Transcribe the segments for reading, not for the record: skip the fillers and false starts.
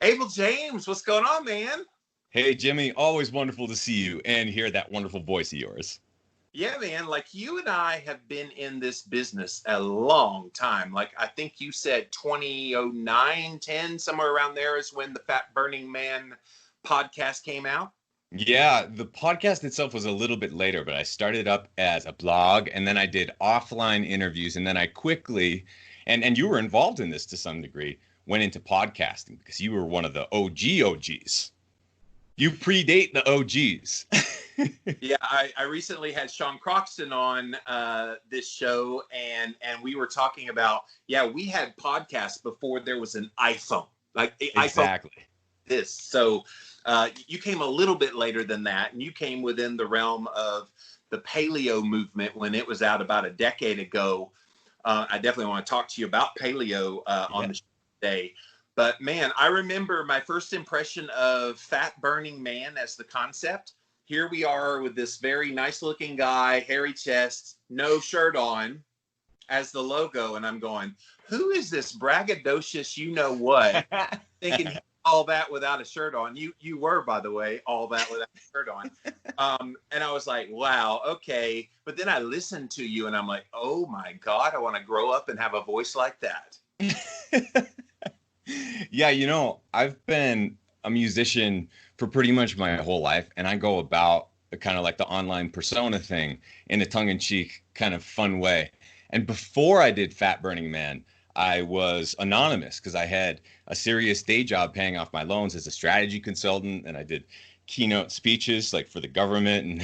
Abel James, what's going on, man? Hey, Jimmy, always wonderful to see you and hear that wonderful voice of yours. Yeah, man, like you and I have been in this business a long time. Like I think you said 2009, 10, somewhere around there is when the Fat Burning Man podcast came out. Yeah, the podcast itself was a little bit later, but I started up as a blog and then I did offline interviews and then I quickly, and you were involved in this to some degree, went into podcasting because you were one of the OGs. You predate the OGs. Yeah, I recently had Sean Croxton on this show, and we were talking about, yeah, we had podcasts before there was an iPhone. Like the Exactly. iPhone this. So you came a little bit later than that, and you came within the realm of the paleo movement when it was out about a decade ago. I definitely want to talk to you about paleo on the show today. But man, I remember my first impression of Fat Burning Man as the concept. Here we are with this very nice looking guy, hairy chest, no shirt on as the logo. And I'm going, who is this braggadocious, you know what, thinking all that without a shirt on? You were, by the way, all that without a shirt on. And I was like, wow, okay. But then I listened to you and I'm like, oh my God, I want to grow up and have a voice like that. Yeah, I've been a musician for pretty much my whole life, and I go about kind of like the online persona thing in a tongue-in-cheek kind of fun way. And before I did Fat Burning Man, I was anonymous because I had a serious day job paying off my loans as a strategy consultant, and I did keynote speeches like for the government and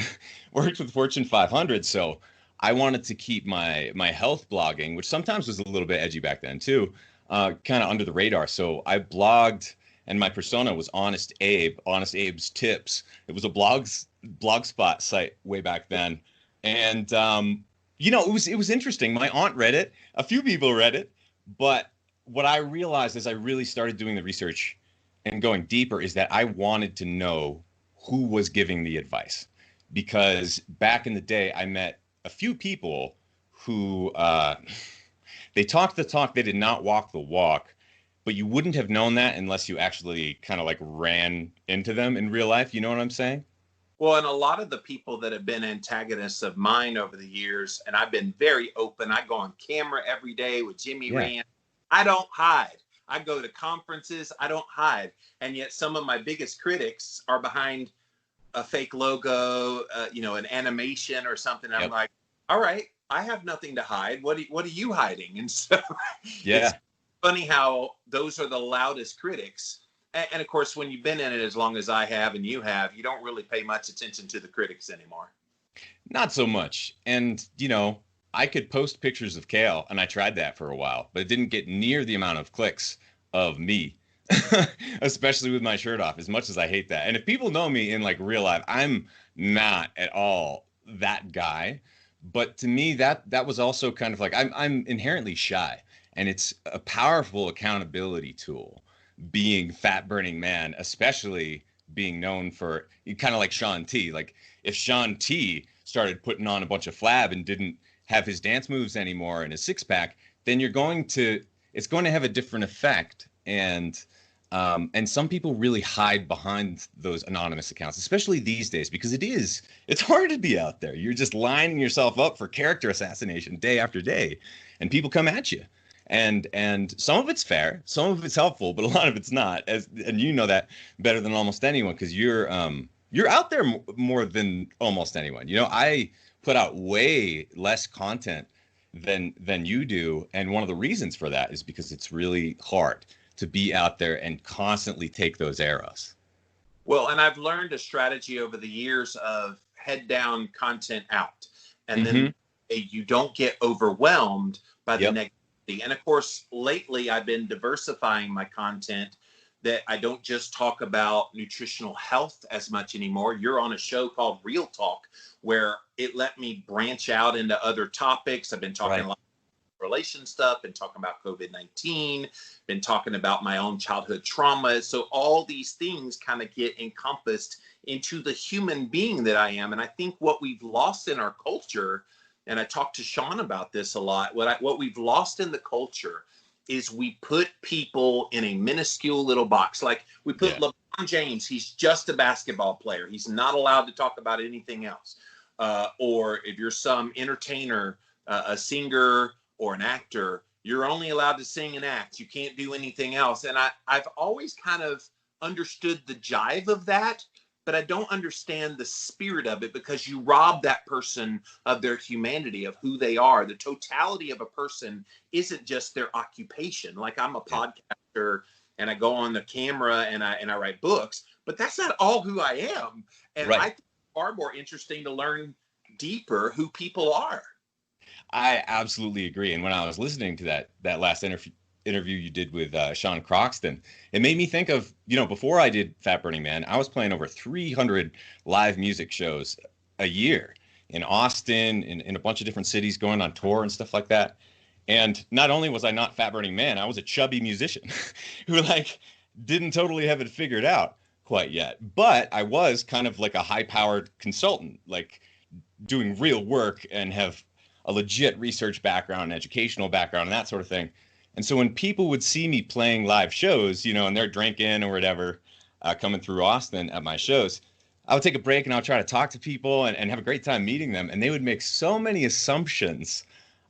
worked with Fortune 500. So I wanted to keep my health blogging, which sometimes was a little bit edgy back then too, kind of under the radar. So I blogged, and my persona was Honest Abe, Honest Abe's Tips. It was a blogspot site way back then. And, it was interesting. My aunt read it. A few people read it. But what I realized as I really started doing the research and going deeper is that I wanted to know who was giving the advice. Because back in the day, I met a few people who they talked the talk, they did not walk the walk. But you wouldn't have known that unless you actually kind of like ran into them in real life. You know what I'm saying? Well, and a lot of the people that have been antagonists of mine over the years, and I've been very open. I go on camera every day with Jimmy Rand. I don't hide. I go to conferences. I don't hide. And yet some of my biggest critics are behind a fake logo, an animation or something. I'm like, all right, I have nothing to hide. What are you hiding? And so it's funny how those are the loudest critics. And of course, when you've been in it as long as I have and you have, you don't really pay much attention to the critics anymore. Not so much. And, I could post pictures of kale, and I tried that for a while, but it didn't get near the amount of clicks of me, especially with my shirt off, as much as I hate that. And if people know me in like real life, I'm not at all that guy. But to me, that was also kind of like I'm inherently shy. And it's a powerful accountability tool, being Fat Burning Man, especially being known for kind of like Shaun T. Like if Shaun T started putting on a bunch of flab and didn't have his dance moves anymore and his six pack, then it's going to have a different effect. And some people really hide behind those anonymous accounts, especially these days, because it's hard to be out there. You're just lining yourself up for character assassination day after day, and people come at you. And some of it's fair, some of it's helpful, but a lot of it's not. And you know that better than almost anyone, because you're out there more than almost anyone. I put out way less content than you do, and one of the reasons for that is because it's really hard to be out there and constantly take those arrows. Well, and I've learned a strategy over the years of head down, content out, and then you don't get overwhelmed by the negativity. And of course, lately I've been diversifying my content, that I don't just talk about nutritional health as much anymore. You're on a show called Real Talk, where it let me branch out into other topics. I've been talking a lot about relation stuff, been talking about COVID-19, been talking about my own childhood trauma. So all these things kind of get encompassed into the human being that I am. And I think what we've lost in our culture, and I talked to Sean about this a lot, what we've lost in the culture is we put people in a minuscule little box. Like we put LeBron James, he's just a basketball player. He's not allowed to talk about anything else. Or if you're some entertainer, a singer or an actor, you're only allowed to sing and act. You can't do anything else. And I've always kind of understood the jive of that, but I don't understand the spirit of it, because you rob that person of their humanity, of who they are. The totality of a person isn't just their occupation. Like I'm a podcaster and I go on the camera and I write books, but that's not all who I am. And I think it's far more interesting to learn deeper who people are. I absolutely agree. And when I was listening to that last interview you did with Sean Croxton, it made me think of, before I did Fat Burning Man, I was playing over 300 live music shows a year in Austin, in a bunch of different cities, going on tour and stuff like that. And not only was I not Fat Burning Man, I was a chubby musician who didn't totally have it figured out quite yet. But I was kind of like a high-powered consultant, like doing real work and have a legit research background, and educational background, and that sort of thing. And so when people would see me playing live shows, and they're drinking or whatever, coming through Austin at my shows, I would take a break and I'll try to talk to people and have a great time meeting them. And they would make so many assumptions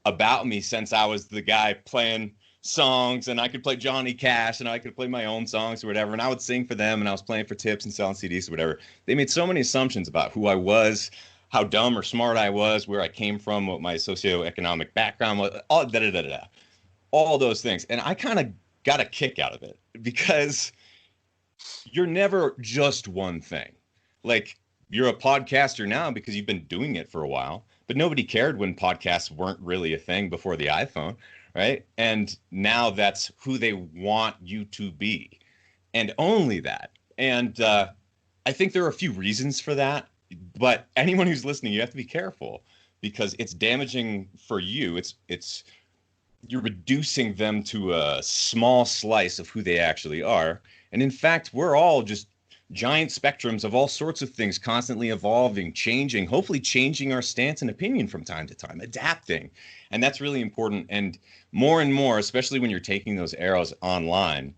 about me, since I was the guy playing songs and I could play Johnny Cash and I could play my own songs or whatever. And I would sing for them and I was playing for tips and selling CDs or whatever. They made so many assumptions about who I was, how dumb or smart I was, where I came from, what my socioeconomic background was, all those things. And I kind of got a kick out of it, because you're never just one thing. Like, you're a podcaster now because you've been doing it for a while, but nobody cared when podcasts weren't really a thing before the iPhone, right? And now that's who they want you to be, and only that. And I think there are a few reasons for that. But anyone who's listening, you have to be careful, because it's damaging for you. You're reducing them to a small slice of who they actually are. And in fact, we're all just giant spectrums of all sorts of things, constantly evolving, changing, hopefully changing our stance and opinion from time to time, adapting. And that's really important. And more, especially when you're taking those arrows online,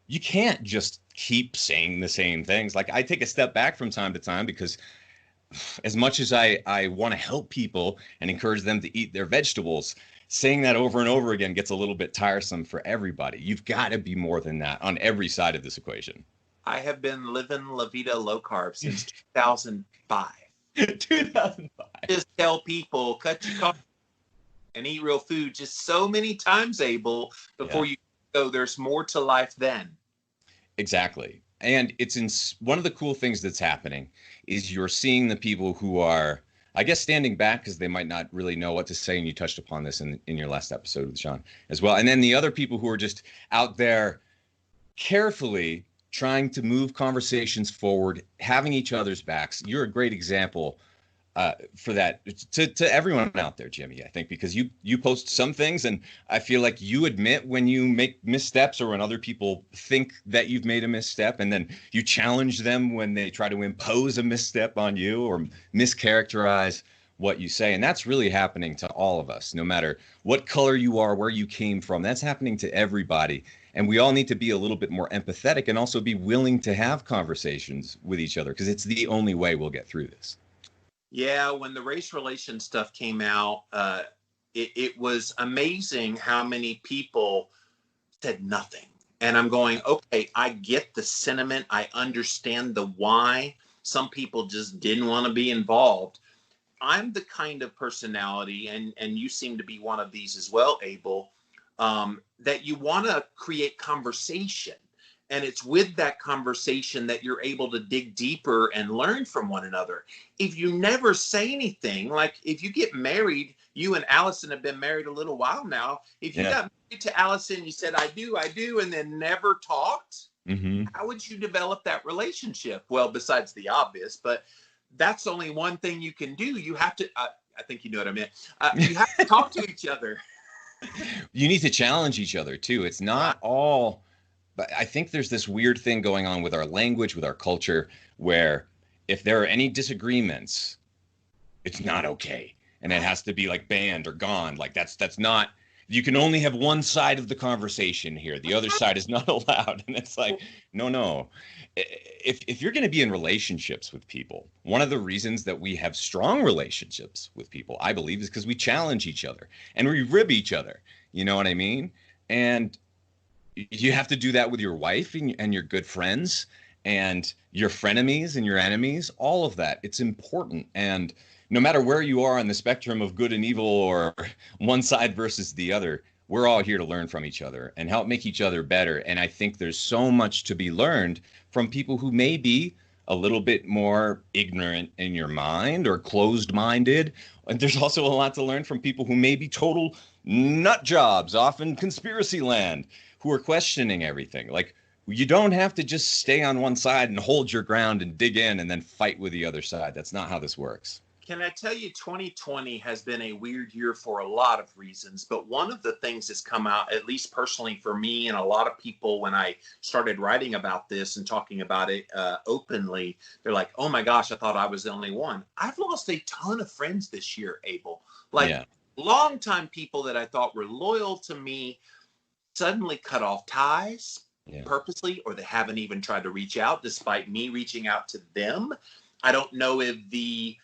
you can't just keep saying the same things. Like, I take a step back from time to time, because as much as I want to help people and encourage them to eat their vegetables, saying that over and over again gets a little bit tiresome for everybody. You've got to be more than that on every side of this equation. I have been living La Vida low carb since 2005. 2005. Just tell people, cut your carbs and eat real food just so many times, Abel, before you go, there's more to life then. Exactly. And one of the cool things that's happening is you're seeing the people who are, I guess, standing back because they might not really know what to say. And you touched upon this in your last episode with Sean as well. And then the other people who are just out there carefully trying to move conversations forward, having each other's backs. You're a great example for that to everyone out there, Jimmy, I think, because you post some things and I feel like you admit when you make missteps or when other people think that you've made a misstep, and then you challenge them when they try to impose a misstep on you or mischaracterize what you say. And that's really happening to all of us, no matter what color you are, where you came from. That's happening to everybody. And we all need to be a little bit more empathetic and also be willing to have conversations with each other, because it's the only way we'll get through this. Yeah, when the race relations stuff came out, it was amazing how many people said nothing. And I'm going, okay, I get the sentiment. I understand the why. Some people just didn't want to be involved. I'm the kind of personality, and you seem to be one of these as well, Abel, that you want to create conversation. And it's with that conversation that you're able to dig deeper and learn from one another. If you never say anything, like if you get married, you and Allison have been married a little while now. If you got married to Allison, you said, I do, and then never talked, how would you develop that relationship? Well, besides the obvious, but that's only one thing you can do. You have to, I think you know what I meant. You have to talk to each other. You need to challenge each other too. It's not all... But I think there's this weird thing going on with our language, with our culture, where if there are any disagreements, it's not okay. And it has to be like banned or gone. Like that's not, you can only have one side of the conversation here. The other side is not allowed. And it's like, no. If you're going to be in relationships with people, one of the reasons that we have strong relationships with people, I believe, is because we challenge each other and we rib each other. You know what I mean? And you have to do that with your wife and your good friends and your frenemies and your enemies, all of that. It's important. And no matter where you are on the spectrum of good and evil or one side versus the other, we're all here to learn from each other and help make each other better. And I think there's so much to be learned from people who may be a little bit more ignorant in your mind or closed-minded. And there's also a lot to learn from people who may be total nut jobs, often conspiracy land, who are questioning everything. Like, you don't have to just stay on one side and hold your ground and dig in and then fight with the other side. That's not how this works. Can I tell you, 2020 has been a weird year for a lot of reasons, but one of the things that's come out, at least personally for me and a lot of people, when I started writing about this and talking about it openly, they're like, oh my gosh, I thought I was the only one. I've lost a ton of friends this year, Abel. Like, longtime people that I thought were loyal to me suddenly cut off ties purposely, or they haven't even tried to reach out despite me reaching out to them. I don't know if the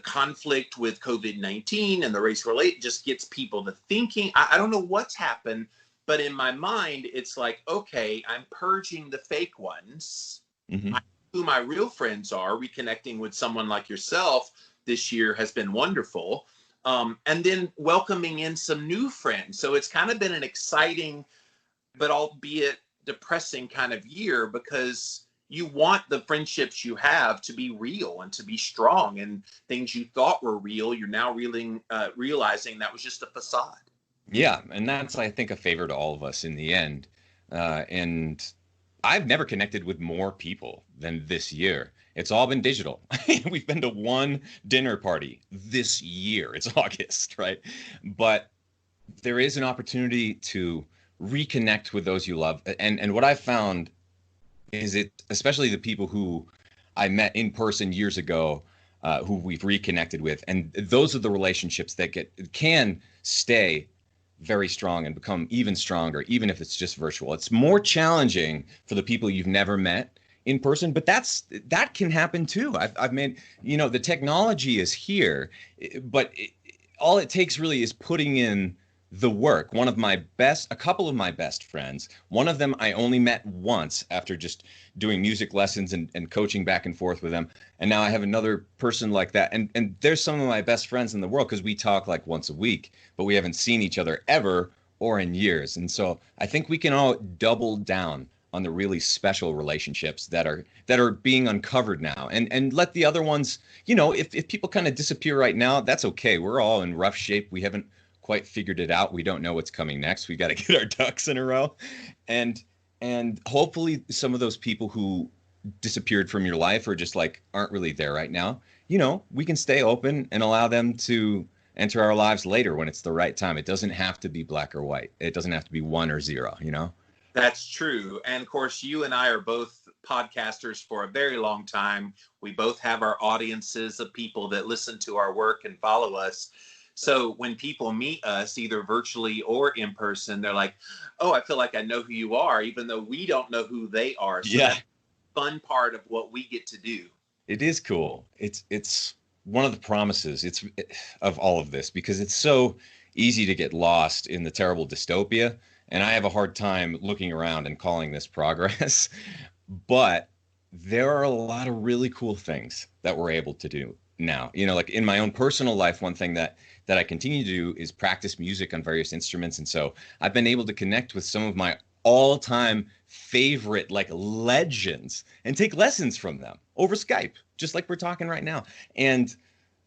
conflict with COVID-19 and the race relate just gets people to thinking. I don't know what's happened, but in my mind, it's like, okay, I'm purging the fake ones. Mm-hmm. I know who my real friends are. Reconnecting with someone like yourself this year has been wonderful. And then welcoming in some new friends. So it's kind of been an exciting, but albeit depressing kind of year, because you want the friendships you have to be real and to be strong, and things you thought were real, you're now realizing that was just a facade. Yeah. And that's, I think, a favor to all of us in the end. And I've never connected with more people than this year. It's all been digital. We've been to one dinner party this year. It's August, right? But there is an opportunity to reconnect with those you love. And what I've found is it, especially the people who I met in person years ago, who we've reconnected with, and those are the relationships that can stay very strong and become even stronger, even if it's just virtual. It's more challenging for the people you've never met in person, but that can happen too. I've made, the technology is here, but all it takes really is putting in the work. A couple of my best friends, one of them I only met once after just doing music lessons and coaching back and forth with them. And now I have another person like that. And there's some of my best friends in the world because we talk like once a week, but we haven't seen each other ever or in years. And so I think we can all double down on the really special relationships that are being uncovered now, and let the other ones, if people kind of disappear right now, that's okay. We're all in rough shape. We haven't quite figured it out. We don't know what's coming next. We got to get our ducks in a row. And hopefully some of those people who disappeared from your life or just like aren't really there right now, we can stay open and allow them to enter our lives later when it's the right time. It doesn't have to be black or white. It doesn't have to be 1 or 0, That's true. And of course, you and I are both podcasters for a very long time. We both have our audiences of people that listen to our work and follow us. So when people meet us, either virtually or in person, they're like, oh, I feel like I know who you are, even though we don't know who they are. So that's the fun part of what we get to do. It is cool. It's one of the promises of all of this, because it's so easy to get lost in the terrible dystopia. And I have a hard time looking around and calling this progress. But there are a lot of really cool things that we're able to do now. Like in my own personal life, one thing that I continue to do is practice music on various instruments. And so I've been able to connect with some of my all-time favorite legends and take lessons from them over Skype, just like we're talking right now. And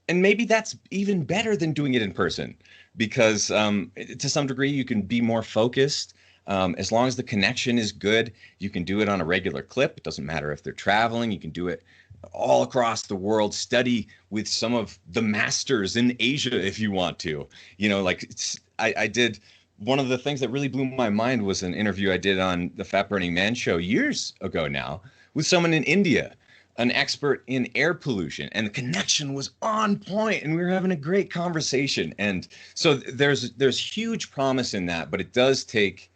maybe that's even better than doing it in person, because to some degree you can be more focused. As long as the connection is good, you can do it on a regular clip. It doesn't matter if they're traveling. You can do it all across the world, study with some of the masters in Asia if you want to. I did, one of the things that really blew my mind was an interview I did on the Fat Burning Man show years ago now with someone in India an expert in air pollution, and the connection was on point, and we were having a great conversation. And so there's huge promise in that, but it does take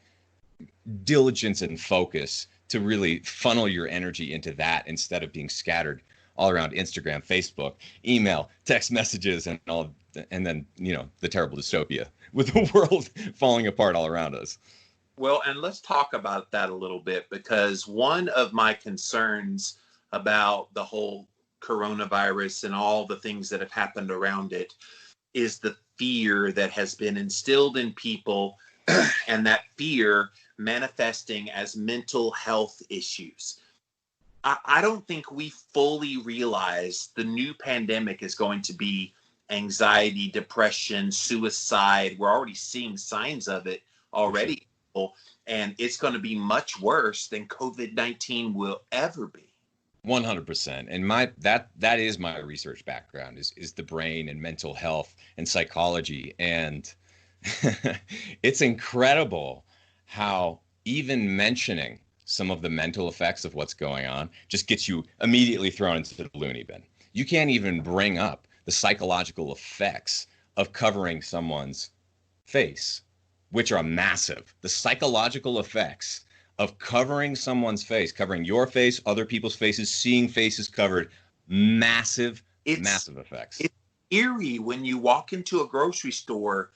diligence and focus to really funnel your energy into that instead of being scattered all around Instagram, Facebook, email, text messages, and all, and then, you know, the terrible dystopia with the world falling apart all around us. Well, and let's talk about that a little bit, because one of my concerns about the whole coronavirus and all the things that have happened around it is the fear that has been instilled in people, and that fear manifesting as mental health issues. I don't think we fully realize the new pandemic is going to be anxiety, depression, suicide. We're already seeing signs of it already, and it's going to be much worse than COVID-19 will ever be. 100%. And that is my research background is the brain and mental health and psychology. And it's incredible how even mentioning some of the mental effects of what's going on just gets you immediately thrown into the loony bin. You can't even bring up the psychological effects of covering someone's face, which are massive. The psychological effects of covering someone's face, covering your face, other people's faces, seeing faces covered, massive effects. It's eerie when you walk into a grocery store.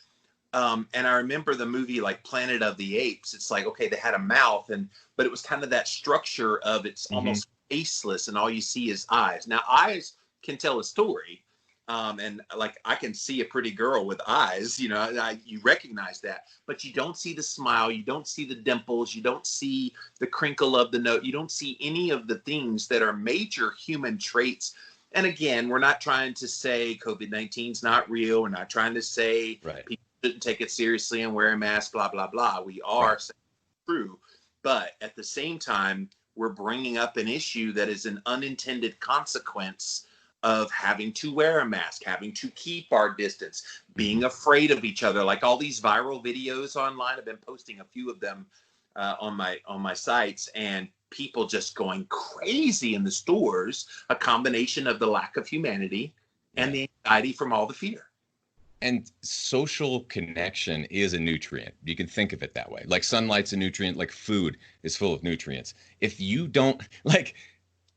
And I remember the movie like Planet of the Apes. It's like, okay, they had a mouth, but it was kind of that structure of it's almost faceless, and all you see is eyes. Now, eyes can tell a story. And like I can see a pretty girl with eyes, you know, you recognize that, but you don't see the smile, you don't see the dimples, you don't see the crinkle of the nose, you don't see any of the things that are major human traits. And again, we're not trying to say COVID-19 is not real. We're not trying to say people shouldn't take it seriously and wear a mask, blah, blah, blah. We are saying it's true. But at the same time, we're bringing up an issue that is an unintended consequence of having to wear a mask, having to keep our distance, being afraid of each other. Like all these viral videos online, I've been posting a few of them on my sites, and people just going crazy in the stores, a combination of the lack of humanity and the anxiety from all the fear. And social connection is a nutrient. You can think of it that way. Like sunlight's a nutrient, like food is full of nutrients. If you don't, like,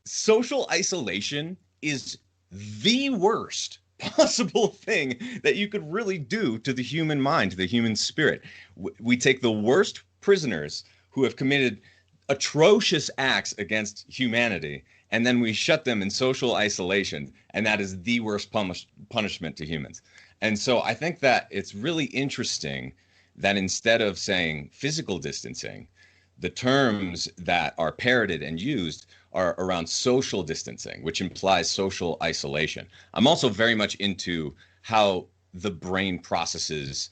social isolation is the worst possible thing that you could really do to the human mind, to the human spirit. We take the worst prisoners who have committed atrocious acts against humanity, and then we shut them in social isolation, and that is the worst punishment to humans. And so I think that it's really interesting that instead of saying physical distancing, the terms that are parroted and used are around social distancing, which implies social isolation. I'm also very much into how the brain processes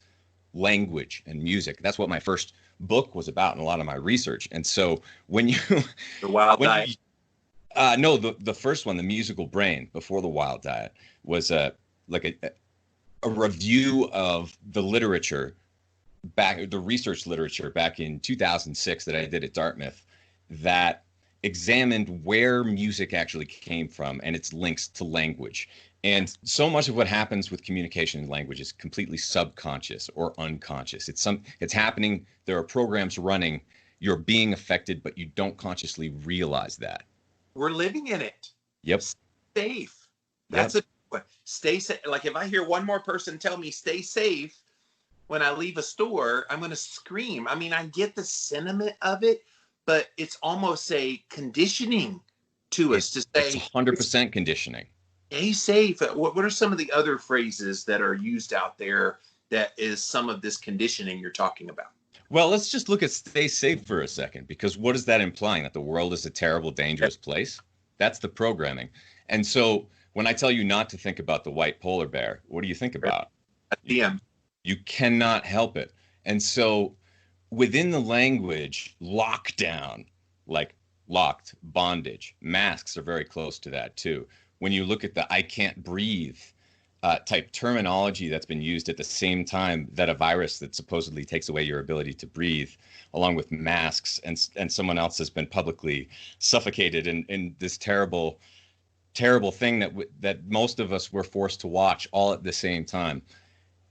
language and music. That's what my first book was about and a lot of my research. And so when you The Wild Diet. No, the first one, The Musical Brain, before The Wild Diet, was a review of the literature the research literature back in 2006 that I did at Dartmouth that examined where music actually came from and its links to language. And so much of what happens with communication in language is completely subconscious or unconscious. It's happening. There are programs running. You're being affected, but you don't consciously realize that. We're living in it. Yep. Safe. That's stay safe. Like if I hear one more person tell me stay safe when I leave a store, I'm going to scream. I mean, I get the sentiment of it, but it's almost a conditioning to us to say. It's 100% conditioning. Stay safe. What are some of the other phrases that are used out there that is some of this conditioning you're talking about? Well, let's just look at stay safe for a second, because what is that implying? That the world is a terrible, dangerous place? That's the programming. And so when I tell you not to think about the white polar bear, what do you think about? You cannot help it. And so within the language, lockdown, like locked, bondage, masks are very close to that too. When you look at the I can't breathe type terminology that's been used at the same time that a virus that supposedly takes away your ability to breathe, along with masks, and someone else has been publicly suffocated in this terrible terrible thing that most of us were forced to watch all at the same time.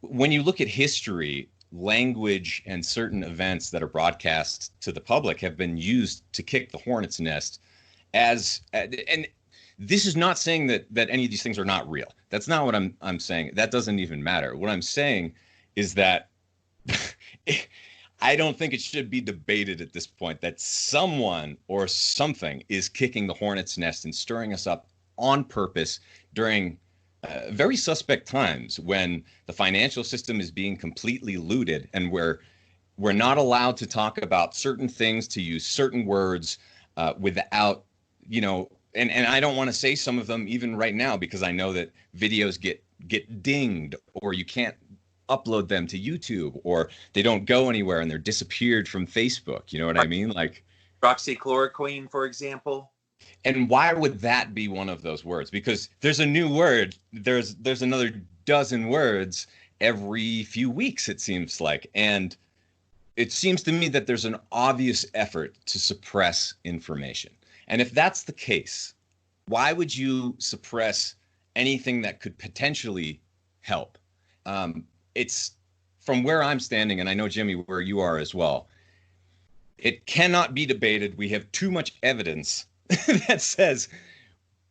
When you look at history, language and certain events that are broadcast to the public have been used to kick the hornet's nest and this is not saying that any of these things are not real. That's not what I'm saying. That doesn't even matter. What I'm saying is that I don't think it should be debated at this point that someone or something is kicking the hornet's nest and stirring us up on purpose during very suspect times when the financial system is being completely looted and we're not allowed to talk about certain things, to use certain words without, and I don't want to say some of them even right now because I know that videos get dinged, or you can't upload them to YouTube, or they don't go anywhere and they're disappeared from Facebook. You know what I mean? Like hydroxychloroquine, for example. And why would that be one of those words? Because there's a new word. There's another dozen words every few weeks, it seems like. And it seems to me that there's an obvious effort to suppress information. And if that's the case, why would you suppress anything that could potentially help? It's from where I'm standing, and I know, Jimmy, where you are as well. It cannot be debated. We have too much evidence that says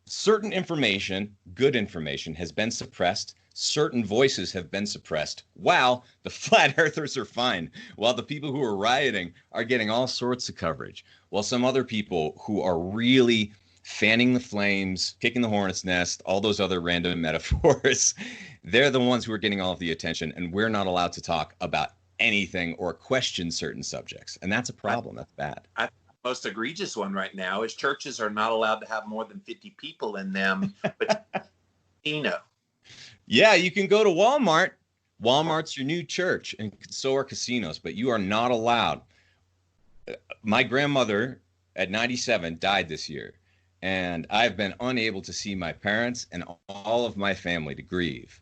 certain information, good information, has been suppressed. Certain voices have been suppressed while the flat earthers are fine, while the people who are rioting are getting all sorts of coverage, while some other people who are really fanning the flames, kicking the hornet's nest, all those other random metaphors, they're the ones who are getting all of the attention, and we're not allowed to talk about anything or question certain subjects. And that's a problem. That's bad. Most egregious one right now is churches are not allowed to have more than 50 people in them, but Yeah, you can go to Walmart. Walmart's your new church, and so are casinos, but you are not allowed. My grandmother at 97 died this year, and I've been unable to see my parents and all of my family to grieve.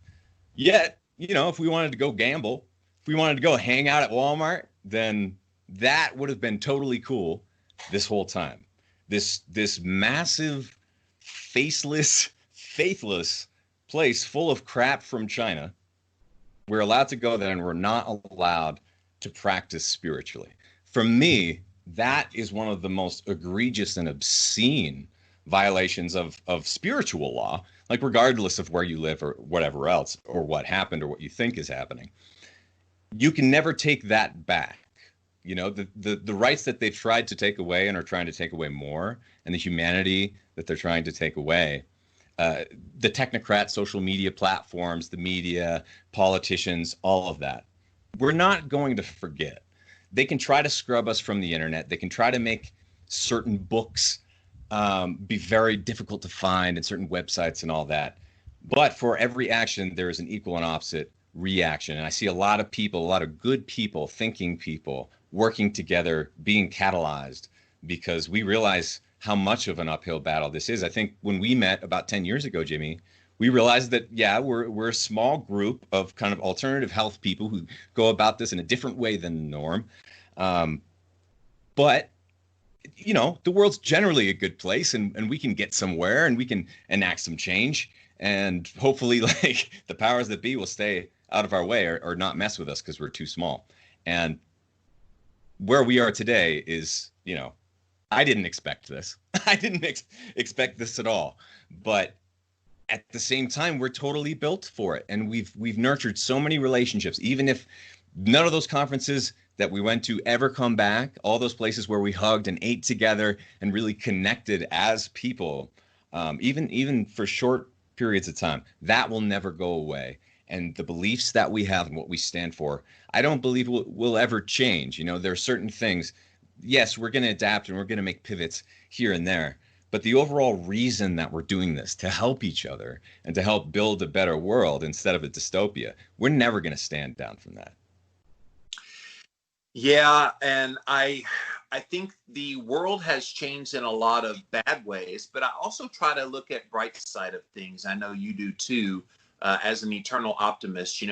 Yet, if we wanted to go gamble, if we wanted to go hang out at Walmart, then that would have been totally cool this whole time. This massive, faceless, faithless place full of crap from China. We're allowed to go there, and we're not allowed to practice spiritually. For me, that is one of the most egregious and obscene violations of spiritual law, like regardless of where you live or whatever else, or what happened or what you think is happening. You can never take that back. The rights that they've tried to take away and are trying to take away more, and the humanity that they're trying to take away, the technocrat social media platforms, the media, politicians, all of that, we're not going to forget. They can try to scrub us from the internet. They can try to make certain books be very difficult to find, and certain websites and all that. But for every action, there is an equal and opposite reaction. And I see a lot of people, a lot of good people, thinking people, working together, being catalyzed, because we realize how much of an uphill battle this is. I think when we met about 10 years ago, Jimmy, we realized that, yeah, we're a small group of kind of alternative health people who go about this in a different way than the norm. But, the world's generally a good place, and we can get somewhere, and we can enact some change. And hopefully, the powers that be will stay out of our way or not mess with us because we're too small. And where we are today is, I didn't expect this. I didn't expect this at all. But at the same time, we're totally built for it. And we've nurtured so many relationships, even if none of those conferences that we went to ever come back, all those places where we hugged and ate together and really connected as people, even for short periods of time, that will never go away. And the beliefs that we have and what we stand for, I don't believe will ever change. There are certain things, yes, we're going to adapt and we're going to make pivots here and there. But the overall reason that we're doing this, to help each other and to help build a better world instead of a dystopia, we're never going to stand down from that. Yeah, and I think the world has changed in a lot of bad ways, but I also try to look at bright side of things. I know you do too. As an eternal optimist,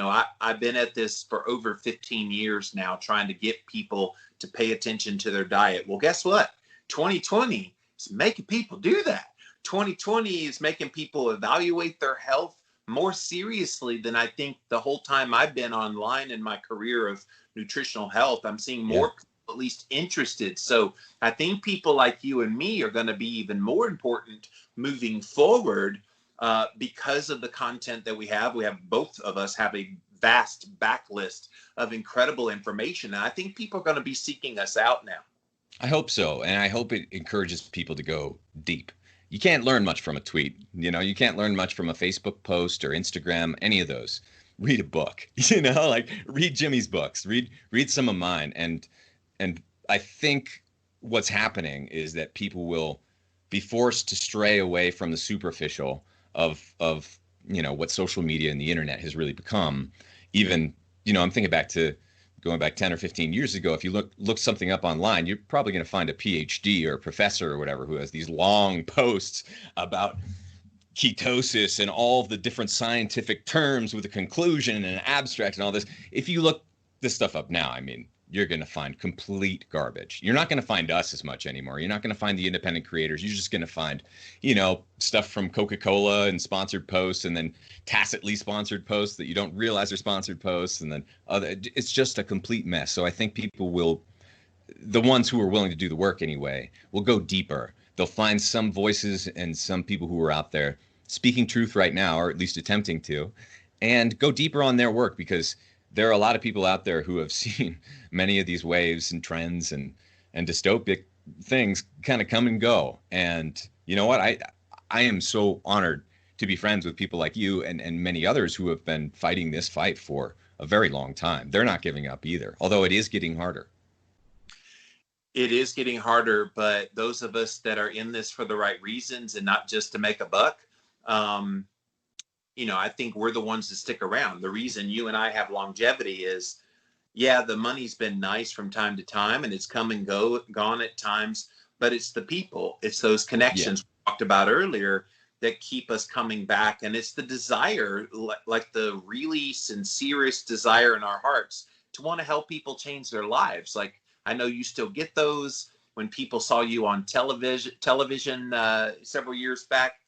I've been at this for over 15 years now, trying to get people to pay attention to their diet. Well, guess what? 2020 is making people do that. 2020 is making people evaluate their health more seriously than I think the whole time I've been online in my career of nutritional health. I'm seeing Yeah. more people at least interested. So I think people like you and me are going to be even more important moving forward because of the content that we have. Both of us have a vast backlist of incredible information. And I think people are going to be seeking us out now. I hope so. And I hope it encourages people to go deep. You can't learn much from a tweet. You can't learn much from a Facebook post or Instagram, any of those. Read a book, like read Jimmy's books, read some of mine. And I think what's happening is that people will be forced to stray away from the superficial of what social media and the internet has really become. Even, I'm thinking back to going back 10 or 15 years ago. If you look something up online, you're probably going to find a PhD or a professor or whatever who has these long posts about ketosis and all the different scientific terms with a conclusion and an abstract and all this. If you look this stuff up now, I mean, you're going to find complete garbage. You're not going to find us as much anymore. You're not going to find the independent creators. You're just going to find, stuff from Coca-Cola and sponsored posts, and then tacitly sponsored posts that you don't realize are sponsored posts. And then it's just a complete mess. So I think people the ones who are willing to do the work anyway, will go deeper. They'll find some voices and some people who are out there speaking truth right now, or at least attempting to, and go deeper on their work, because there are a lot of people out there who have seen many of these waves and trends and dystopic things kind of come and go. And you know what? I am so honored to be friends with people like you and many others who have been fighting this fight for a very long time. They're not giving up either, although it is getting harder. It is getting harder, but those of us that are in this for the right reasons and not just to make a buck, I think we're the ones that stick around. The reason you and I have longevity is, yeah, the money's been nice from time to time and it's come and gone at times, but it's the people, it's those connections we talked about earlier that keep us coming back. And it's the desire, like the really sincerest desire in our hearts to want to help people change their lives. Like, I know you still get those when people saw you on television several years back.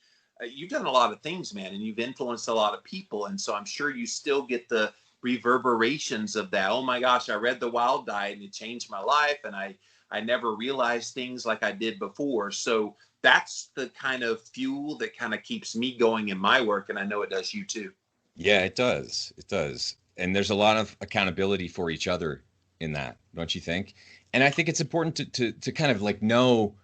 You've done a lot of things, man, and you've influenced a lot of people. And so I'm sure you still get the reverberations of that. Oh my gosh, I read The Wild Diet and it changed my life. And I never realized things like I did before. So that's the kind of fuel that kind of keeps me going in my work. And I know it does you too. Yeah, it does. It does. And there's a lot of accountability for each other in that, don't you think? And I think it's important to kind of like know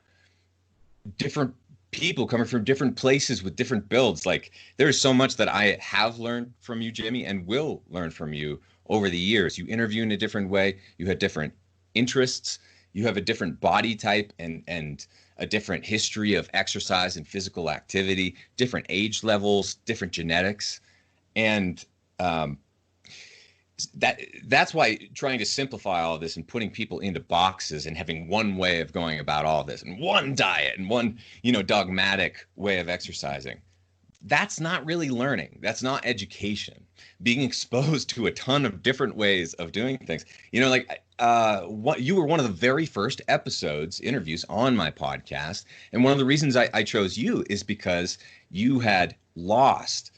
different people coming from different places with different builds. Like, there's so much that I have learned from you, Jimmy, and will learn from you over the years. You interview in a different way. You had different interests. You have a different body type and a different history of exercise and physical activity, different age levels, different genetics. And that's why trying to simplify all of this and putting people into boxes and having one way of going about all this and one diet and one, dogmatic way of exercising, that's not really learning. That's not education. Being exposed to a ton of different ways of doing things. You were one of the very first interviews on my podcast. And one of the reasons I chose you is because you had lost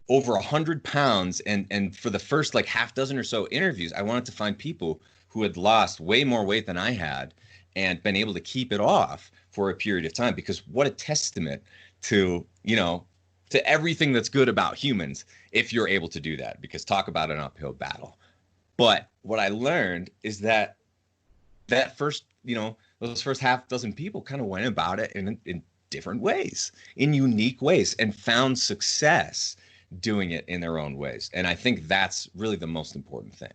over 100 pounds. And for the first like half dozen or so interviews, I wanted to find people who had lost way more weight than I had and been able to keep it off for a period of time. Because what a testament to everything that's good about humans if you're able to do that, because talk about an uphill battle. But what I learned is that first, those first half dozen people kind of went about it in different ways, in unique ways, and found success doing it in their own ways. And I think that's really the most important thing.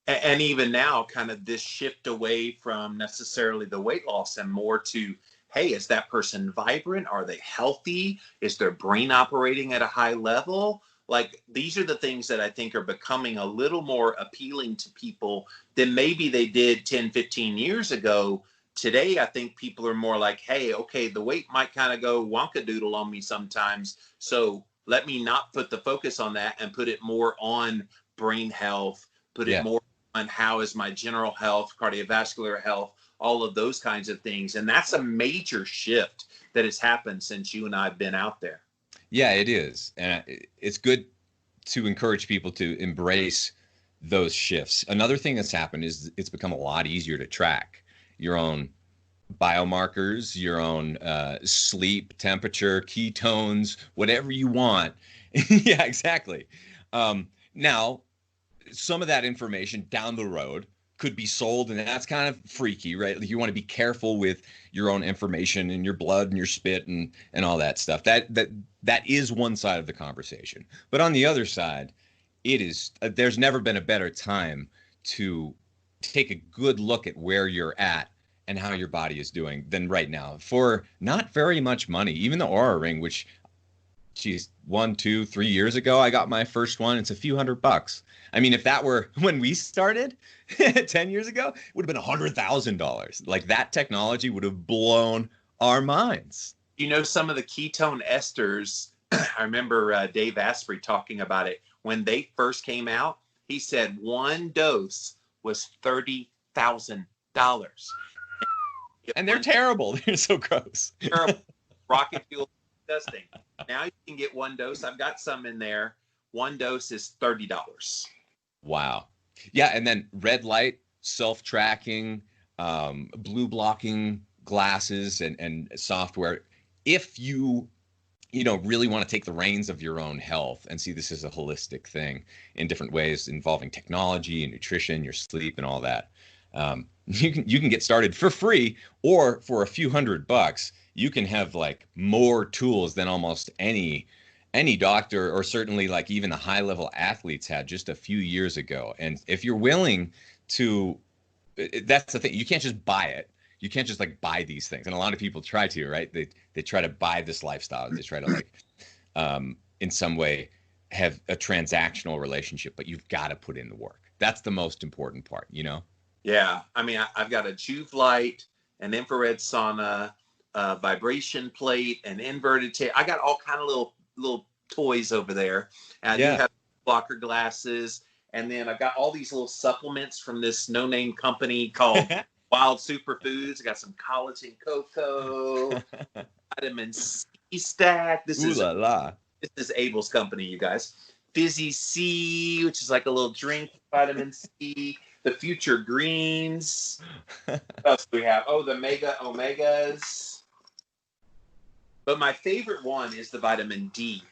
And even now, kind of this shift away from necessarily the weight loss and more to, hey, is that person vibrant? Are they healthy? Is their brain operating at a high level? Like, these are the things that I think are becoming a little more appealing to people than maybe they did 10, 15 years ago. Today, I think people are more like, hey, okay, the weight might kind of go wonkadoodle on me sometimes. So let me not put the focus on that and put it more on brain health, put it more on how is my general health, cardiovascular health, all of those kinds of things. And that's a major shift that has happened since you and I have been out there. Yeah, it is. And it's good to encourage people to embrace those shifts. Another thing that's happened is it's become a lot easier to track your own biomarkers, your own sleep, temperature, ketones, whatever you want. Yeah, exactly. Now, some of that information down the road could be sold, and that's kind of freaky, right? Like, you want to be careful with your own information and your blood and your spit and all that stuff. That is one side of the conversation. But on the other side, it is there's never been a better time to take a good look at where you're at and how your body is doing than right now for not very much money. Even the Aura Ring, which, geez, 1, 2, 3 years ago, I got my first one. It's a few $100. I mean, if that were when we started 10 years ago, it would have been $100,000. Like, that technology would have blown our minds. You know, some of the ketone esters, I remember Dave Asprey talking about it. When they first came out, he said one dose was $30,000. And they're terrible. They're so gross. Terrible. Rocket fuel, disgusting. Now you can get one dose. I've got some in there. One dose is $30. Wow. Yeah, and then red light, self-tracking, blue blocking glasses and software. If you really want to take the reins of your own health and see this as a holistic thing in different ways involving technology and nutrition, your sleep and all that, you can get started for free, or for a few $100, you can have like more tools than almost any doctor, or certainly like even the high level athletes had just a few years ago. And if you're willing to, that's the thing, you can't just buy it. You can't just like buy these things. And a lot of people try to, right? They try to buy this lifestyle. They try to like, in some way have a transactional relationship, but you've got to put in the work. That's the most important part, you know? Yeah. I mean, I've got a Juve light, an infrared sauna, a vibration plate, an inverted tape. I got all kind of little toys over there. And I do have blocker glasses. And then I've got all these little supplements from this no-name company called Wild Superfoods. I got some collagen cocoa, vitamin C stack. This is Abel's company, you guys. Fizzy C, which is like a little drink, vitamin C. The Future Greens. What else do we have? Oh, the Mega Omegas. But my favorite one is the vitamin D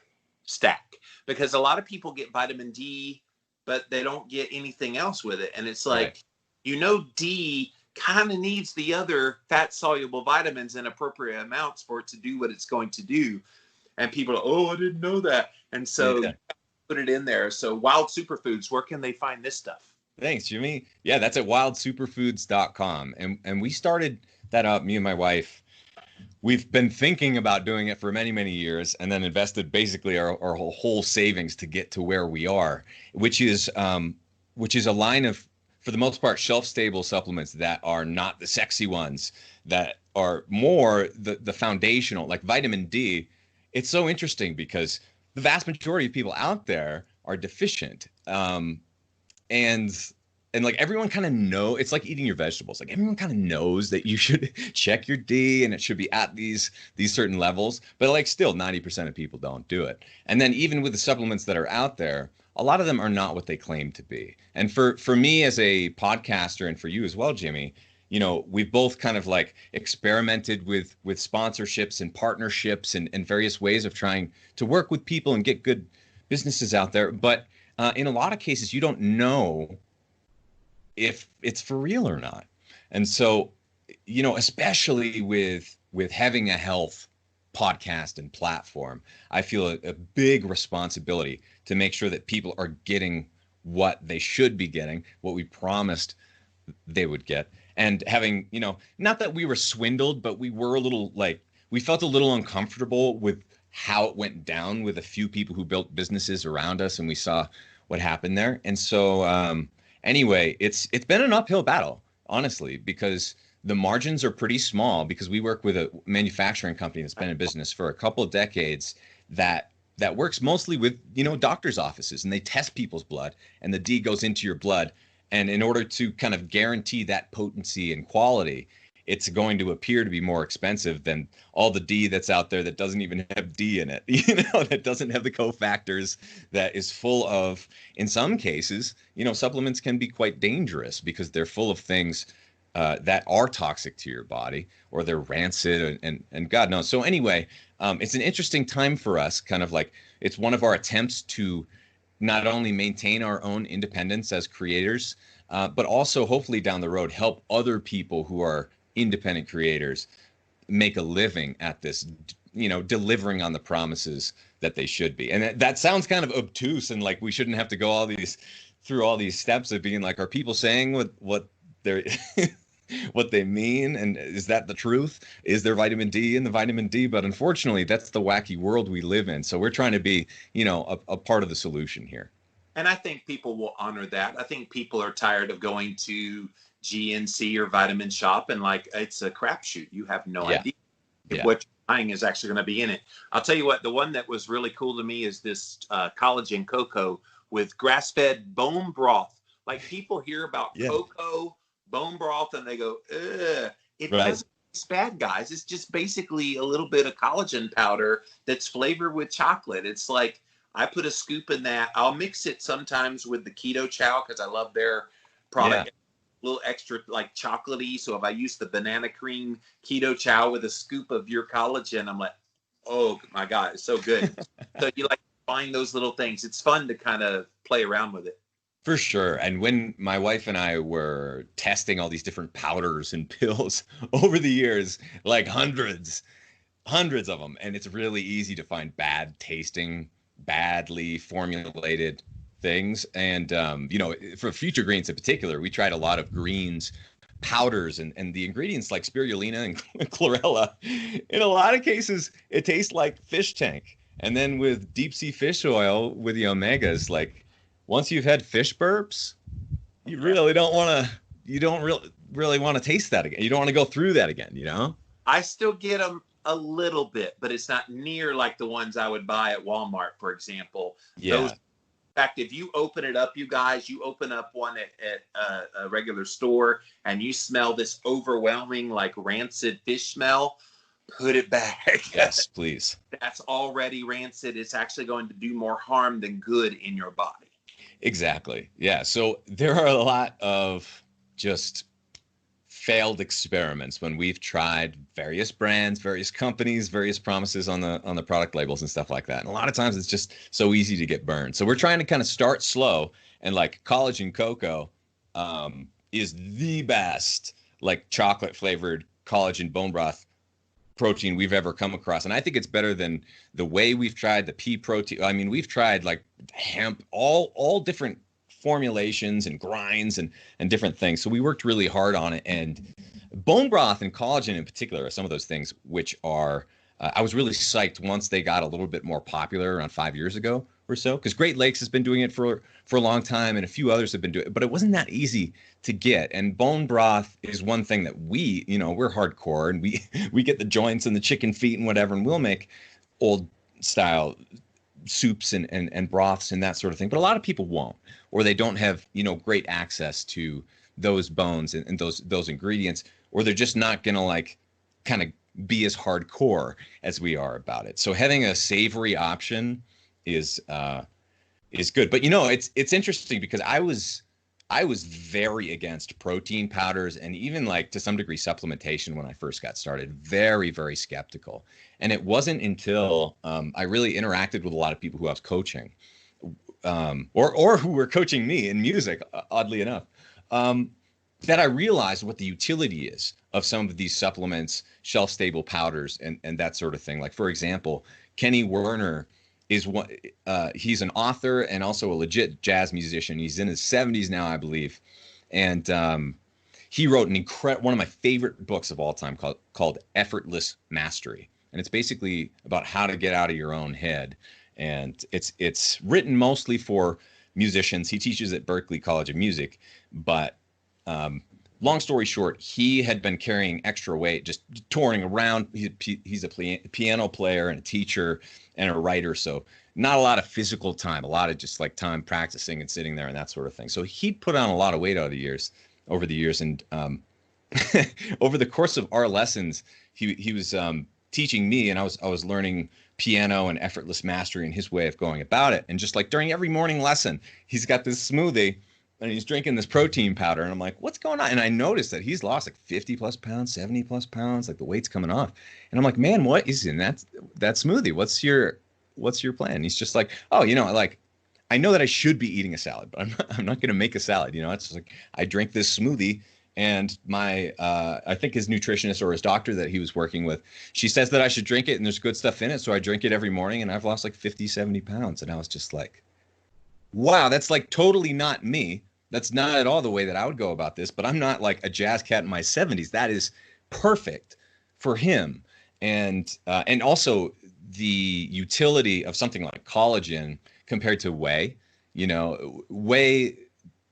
stack, because a lot of people get vitamin D, but they don't get anything else with it. And it's like, D kind of needs the other fat soluble vitamins in appropriate amounts for it to do what it's going to do. And people are, I didn't know that. And so put it in there. So Wild Superfoods, where can they find this stuff? Thanks, Jimmy. Yeah, that's at wildsuperfoods.com. And we started that up, me and my wife. We've been thinking about doing it for many, many years, and then invested basically our whole savings to get to where we are, which is a line of, for the most part, shelf-stable supplements that are not the sexy ones, that are more the foundational, like vitamin D. It's so interesting because the vast majority of people out there are deficient. And like everyone kind of know, it's like eating your vegetables. Like everyone kind of knows that you should check your D and it should be at these certain levels, but like still 90% of people don't do it. And then even with the supplements that are out there, a lot of them are not what they claim to be. And for me as a podcaster, and for you as well, Jimmy, we've both kind of like experimented with sponsorships and partnerships and various ways of trying to work with people and get good businesses out there. But in a lot of cases, you don't know if it's for real or not. And so, especially with having a health podcast and platform, I feel a big responsibility to make sure that people are getting what they should be getting, what we promised they would get. And having, not that we were swindled, but we were we felt a little uncomfortable with how it went down with a few people who built businesses around us, and we saw what happened there. And so anyway, it's been an uphill battle, honestly, because the margins are pretty small, because we work with a manufacturing company that's been in business for a couple of decades that works mostly with, doctors' offices, and they test people's blood, and the D goes into your blood, And in order to kind of guarantee that potency and quality, it's going to appear to be more expensive than all the D that's out there that doesn't even have D in it, that doesn't have the cofactors, that is full of, in some cases, supplements can be quite dangerous because they're full of things that are toxic to your body, or they're rancid and God knows. So anyway, it's an interesting time for us, kind of like it's one of our attempts to not only maintain our own independence as creators, but also hopefully down the road help other people who are independent creators make a living at this, delivering on the promises that they should be. And that sounds kind of obtuse, and like we shouldn't have to go through all these steps of being like, are people saying what they're what they mean, and is that the truth? Is there vitamin D in the vitamin D? But unfortunately, that's the wacky world we live in. So we're trying to be, a part of the solution here. And I think people will honor that. I think people are tired of going to GNC or Vitamin Shop and like it's a crapshoot. You have no idea if what you're buying is actually going to be in it. I'll tell you what, the one that was really cool to me is this collagen cocoa with grass-fed bone broth. Like people hear about cocoa bone broth and they go, ugh. It doesn't taste bad, guys. It's just basically a little bit of collagen powder that's flavored with chocolate. It's like I put a scoop in that. I'll mix it sometimes with the keto chow because I love their product. A little extra like chocolatey. So if I use the banana cream keto chow with a scoop of your collagen, I'm like, oh my God, it's so good. So you like find those little things. It's fun to kind of play around with it. For sure. And when my wife and I were testing all these different powders and pills over the years, like hundreds of them, and it's really easy to find bad tasting, badly formulated things. And, for future greens in particular, we tried a lot of greens powders and the ingredients like spirulina and chlorella. In a lot of cases, it tastes like fish tank. And then with deep sea fish oil with the omegas, like once you've had fish burps, you really don't want to, really want to taste that again. You don't want to go through that again, I still get them a little bit, but it's not near like the ones I would buy at Walmart, for example. Yeah. In fact, if you open it up, you guys, you open up one at a regular store and you smell this overwhelming, like rancid fish smell, put it back. Yes, please. That's already rancid. It's actually going to do more harm than good in your body. Exactly. Yeah. So there are a lot of just failed experiments when we've tried various brands, various companies, various promises on the product labels and stuff like that. And a lot of times it's just so easy to get burned. So we're trying to kind of start slow, and like collagen cocoa is the best like chocolate flavored collagen bone broth protein we've ever come across. And I think it's better than the way we've tried the pea protein. I mean, we've tried like hemp, all different formulations and grinds and different things. So we worked really hard on it. And bone broth and collagen in particular are some of those things which are, I was really psyched once they got a little bit more popular around 5 years ago or so, because Great Lakes has been doing it for a long time and a few others have been doing it, but it wasn't that easy to get. And bone broth is one thing that we're hardcore, and we get the joints and the chicken feet and whatever, and we'll make old style soups and broths and that sort of thing. But a lot of people won't, or they don't have, great access to those bones and those ingredients, or they're just not going to like kind of be as hardcore as we are about it. So having a savory option is good. But it's interesting because I was very against protein powders and even like to some degree supplementation when I first got started. Very, very skeptical. And it wasn't until I really interacted with a lot of people who I was coaching, or who were coaching me in music, oddly enough, that I realized what the utility is of some of these supplements, shelf-stable powders, and that sort of thing. Like, for example, Kenny Werner is one. He's an author and also a legit jazz musician. He's in his 70s now, I believe, and he wrote one of my favorite books of all time called Effortless Mastery, and it's basically about how to get out of your own head. And it's written mostly for musicians. He teaches at Berklee College of Music, but long story short, he had been carrying extra weight, just touring around. He's a piano player and a teacher and a writer. So not a lot of physical time, a lot of just like time practicing and sitting there and that sort of thing. So he'd put on a lot of weight over the years. And over the course of our lessons, he was teaching me, and I was learning piano and effortless mastery and his way of going about it. And just like during every morning lesson, he's got this smoothie and he's drinking this protein powder. And I'm like, what's going on? And I noticed that he's lost like 50 plus pounds, 70 plus pounds, like the weight's coming off. And I'm like, man, what is in that smoothie? What's your plan? And he's just like, oh, like, I know that I should be eating a salad, but I'm not going to make a salad. It's just like, I drink this smoothie. And my, I think his nutritionist or his doctor that he was working with, she says that I should drink it and there's good stuff in it. So I drink it every morning and I've lost like 50, 70 pounds. And I was just like, wow, that's like totally not me. That's not at all the way that I would go about this, but I'm not like a jazz cat in my 70s. That is perfect for him. And also the utility of something like collagen compared to whey, whey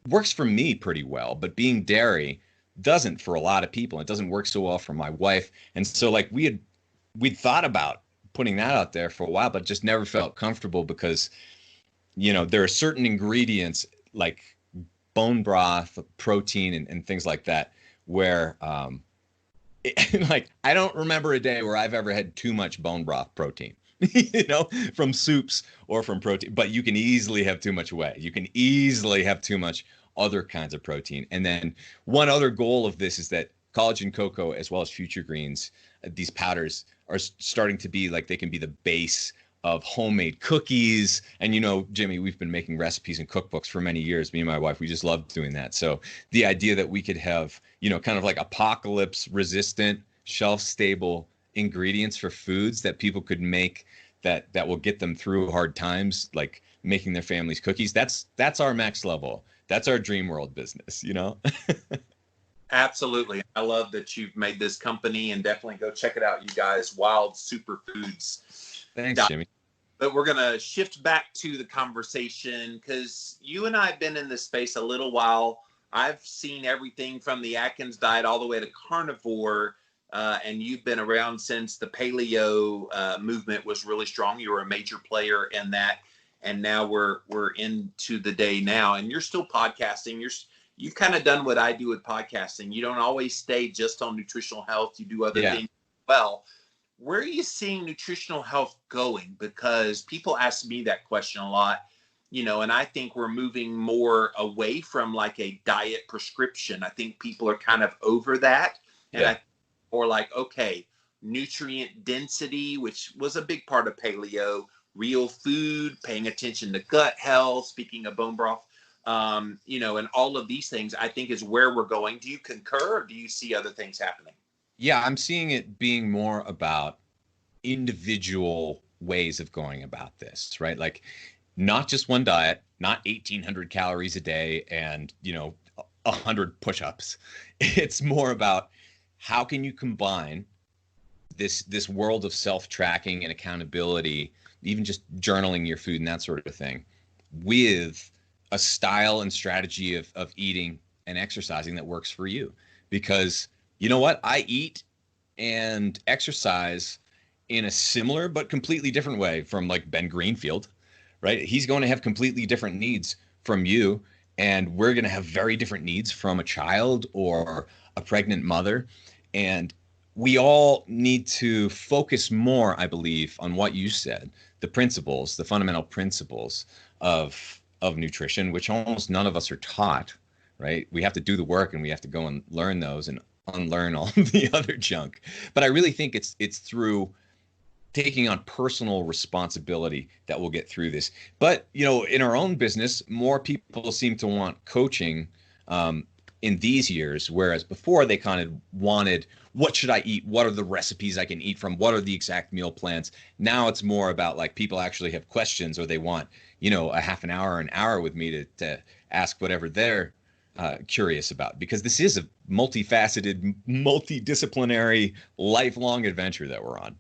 works for me pretty well, but being dairy doesn't for a lot of people. It doesn't work so well for my wife. And so like we'd thought about putting that out there for a while, but just never felt comfortable because, there are certain ingredients like bone broth, protein, and things like that, where like I don't remember a day where I've ever had too much bone broth protein, from soups or from protein, but you can easily have too much whey. You can easily have too much other kinds of protein. And then one other goal of this is that collagen cocoa, as well as future greens, these powders are starting to be like, they can be the base of homemade cookies. And, Jimmy, we've been making recipes and cookbooks for many years. Me and my wife, we just love doing that. So the idea that we could have, kind of like apocalypse resistant, shelf stable ingredients for foods that people could make that will get them through hard times, like making their families cookies. That's our next level. That's our dream world business, Absolutely. I love that you've made this company, and definitely go check it out, you guys. Wild Superfoods. Thanks, Jimmy. But we're going to shift back to the conversation because you and I have been in this space a little while. I've seen everything from the Atkins diet all the way to carnivore. And you've been around since the paleo movement was really strong. You were a major player in that. And now we're into the day now, and you're still podcasting. You've kind of done what I do with podcasting. You don't always stay just on nutritional health. You do other things well. Where are you seeing nutritional health going? Because people ask me that question a lot, and I think we're moving more away from like a diet prescription. I think people are kind of over that. Or like, okay, nutrient density, which was a big part of paleo, real food, paying attention to gut health, speaking of bone broth, and all of these things, I think is where we're going. Do you concur, or do you see other things happening? Yeah, I'm seeing it being more about individual ways of going about this, right? Like not just one diet, not 1,800 calories a day and, 100 push-ups. It's more about how can you combine this world of self-tracking and accountability, even just journaling your food and that sort of thing, with a style and strategy of eating and exercising that works for you. Because you know what? I eat and exercise in a similar but completely different way from like Ben Greenfield, right? He's going to have completely different needs from you, and we're going to have very different needs from a child or a pregnant mother. And we all need to focus more, I believe, on what you said, the principles, the fundamental principles of nutrition, which almost none of us are taught, right? We have to do the work and we have to go and learn those and unlearn all the other junk. But I really think it's through taking on personal responsibility that we'll get through this. But, in our own business, more people seem to want coaching in these years, whereas before they kind of wanted, what should I eat? What are the recipes I can eat from? What are the exact meal plans? Now it's more about like people actually have questions, or they want, a half an hour or an hour with me to ask whatever they're curious about, because this is a multifaceted, multidisciplinary, lifelong adventure that we're on.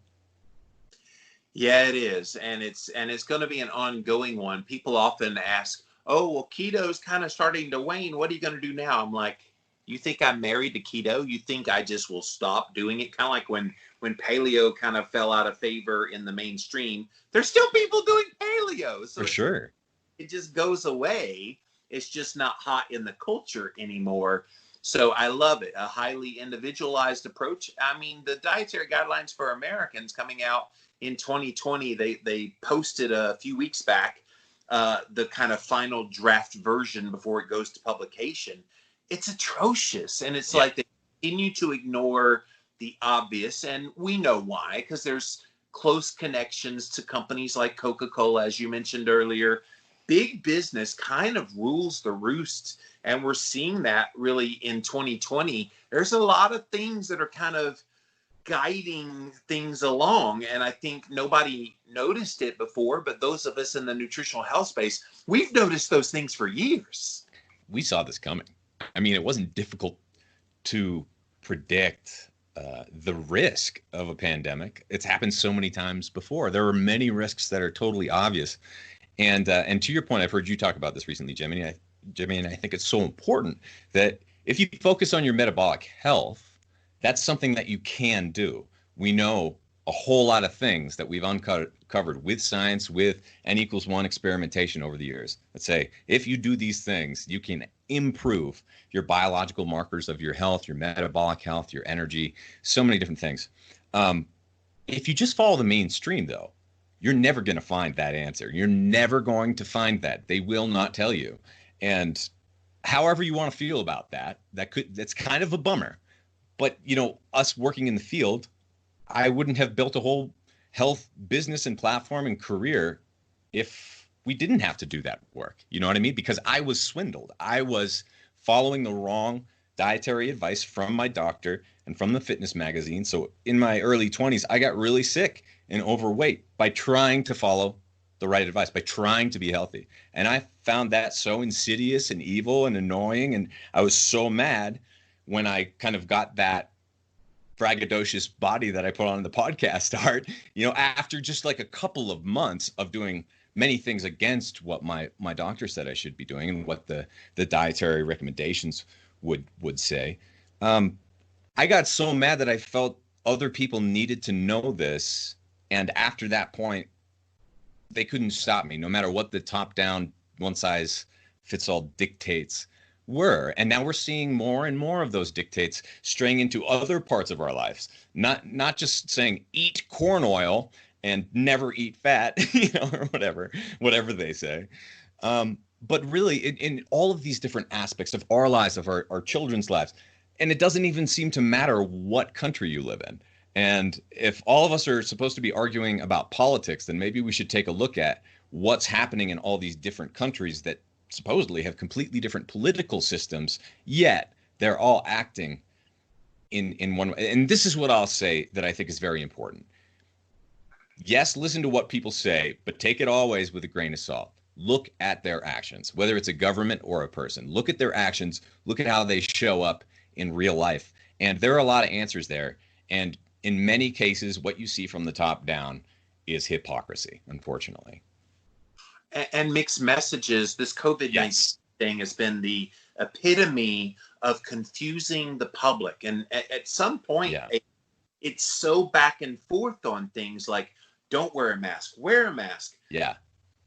Yeah, it is. And it's going to be an ongoing one. People often ask, oh, well, keto's kind of starting to wane. What are you going to do now? I'm like, You think I'm married to keto? You think I just will stop doing it? Kind of like when paleo kind of fell out of favor in the mainstream. There's still people doing paleo, so For sure. it just goes away. It's just not hot in the culture anymore. So I love it. A highly individualized approach. I mean, the dietary guidelines for Americans coming out in 2020, they posted a few weeks back the kind of final draft version before it goes to publication. It's atrocious. And it's like they continue to ignore the obvious. And we know why, because there's close connections to companies like Coca-Cola, as you mentioned earlier. Big business kind of rules the roost. And we're seeing that really in 2020. There's a lot of things that are kind of guiding things along. And I think nobody noticed it before, but those of us in the nutritional health space, we've noticed those things for years. We saw this coming. I mean, it wasn't difficult to predict the risk of a pandemic. It's happened so many times before. There are many risks that are totally obvious. And to your point, I've heard you talk about this recently, Jimmy, and I think it's so important that if you focus on your metabolic health, that's something that you can do. We know a whole lot of things that we've uncovered with science, with N=1 experimentation over the years. Let's say if you do these things, you can improve your biological markers of your health, your metabolic health, your energy, so many different things. If you just follow the mainstream, though, you're never going to find that answer. You're never going to find that. They will not tell you. And however you want to feel about that, that's kind of a bummer. But, you know, us working in the field, I wouldn't have built a whole health business and platform and career if we didn't have to do that work. You know what I mean? Because I was swindled. I was following the wrong dietary advice from my doctor and from the fitness magazine. So in my early 20s, I got really sick and overweight by trying to follow the right advice, by trying to be healthy. And I found that so insidious and evil and annoying. And I was so mad when I kind of got that braggadocious body that I put on the podcast art, you know, after just like a couple of months of doing many things against what my doctor said I should be doing and what the dietary recommendations would say. I got so mad that I felt other people needed to know this. And after that point, they couldn't stop me, no matter what the top-down, one-size-fits-all dictates were. And now we're seeing more and more of those dictates straying into other parts of our lives. Not just saying eat corn oil and never eat fat, you know, or whatever they say. But really in all of these different aspects of our lives, of our children's lives. And it doesn't even seem to matter what country you live in. And if all of us are supposed to be arguing about politics, then maybe we should take a look at what's happening in all these different countries that supposedly have completely different political systems, yet they're all acting in one way. And this is what I'll say that I think is very important. Yes, listen to what people say, but take it always with a grain of salt. Look at their actions, whether it's a government or a person. Look at their actions. Look at how they show up in real life. And there are a lot of answers there. And in many cases, what you see from the top down is hypocrisy, unfortunately. And mixed messages. This COVID-19 thing has been the epitome of confusing the public. And at some point, it's so back and forth on things like, don't wear a mask, wear a mask. Yeah.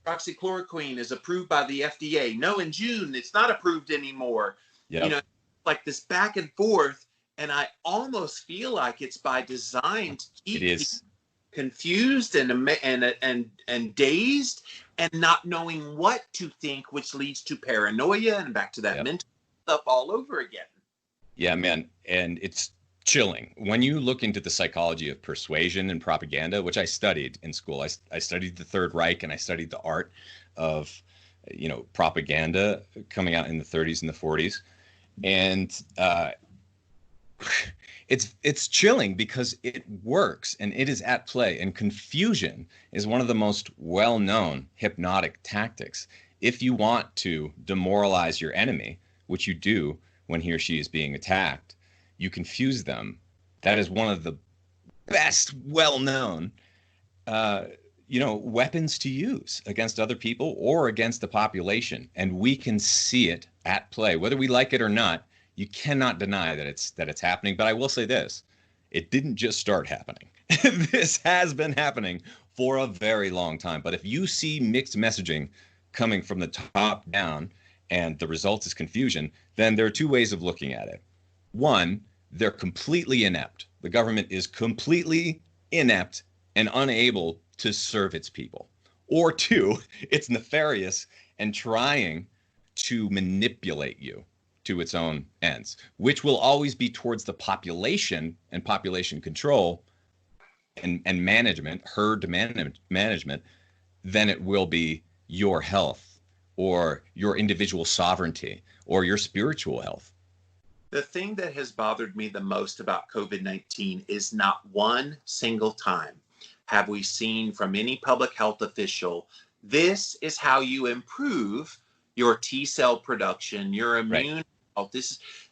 Hydroxychloroquine is approved by the FDA. No, in June, it's not approved anymore. Yep. You know, like this back and forth. And I almost feel like it's by design to keep people confused and dazed and not knowing what to think, which leads to paranoia and back to that mental stuff all over again. Yeah, man. And it's chilling. When you look into the psychology of persuasion and propaganda, which I studied in school, I studied the Third Reich and I studied the art of, you know, propaganda coming out in the 30s and the 40s. And it's chilling because it works and it is at play. And confusion is one of the most well-known hypnotic tactics. If you want to demoralize your enemy, which you do when he or she is being attacked, you confuse them. That is one of the best well-known, weapons to use against other people or against the population. And we can see it at play, whether we like it or not. You cannot deny that it's happening. But I will say this, it didn't just start happening. This has been happening for a very long time. But if you see mixed messaging coming from the top down and the result is confusion, then there are two ways of looking at it. One, they're completely inept. The government is completely inept and unable to serve its people. Or two, it's nefarious and trying to manipulate you to its own ends, which will always be towards the population and population control and management, herd management, than it will be your health or your individual sovereignty or your spiritual health. The thing that has bothered me the most about COVID-19 is not one single time have we seen from any public health official, this is how you improve your T cell production, your immune health.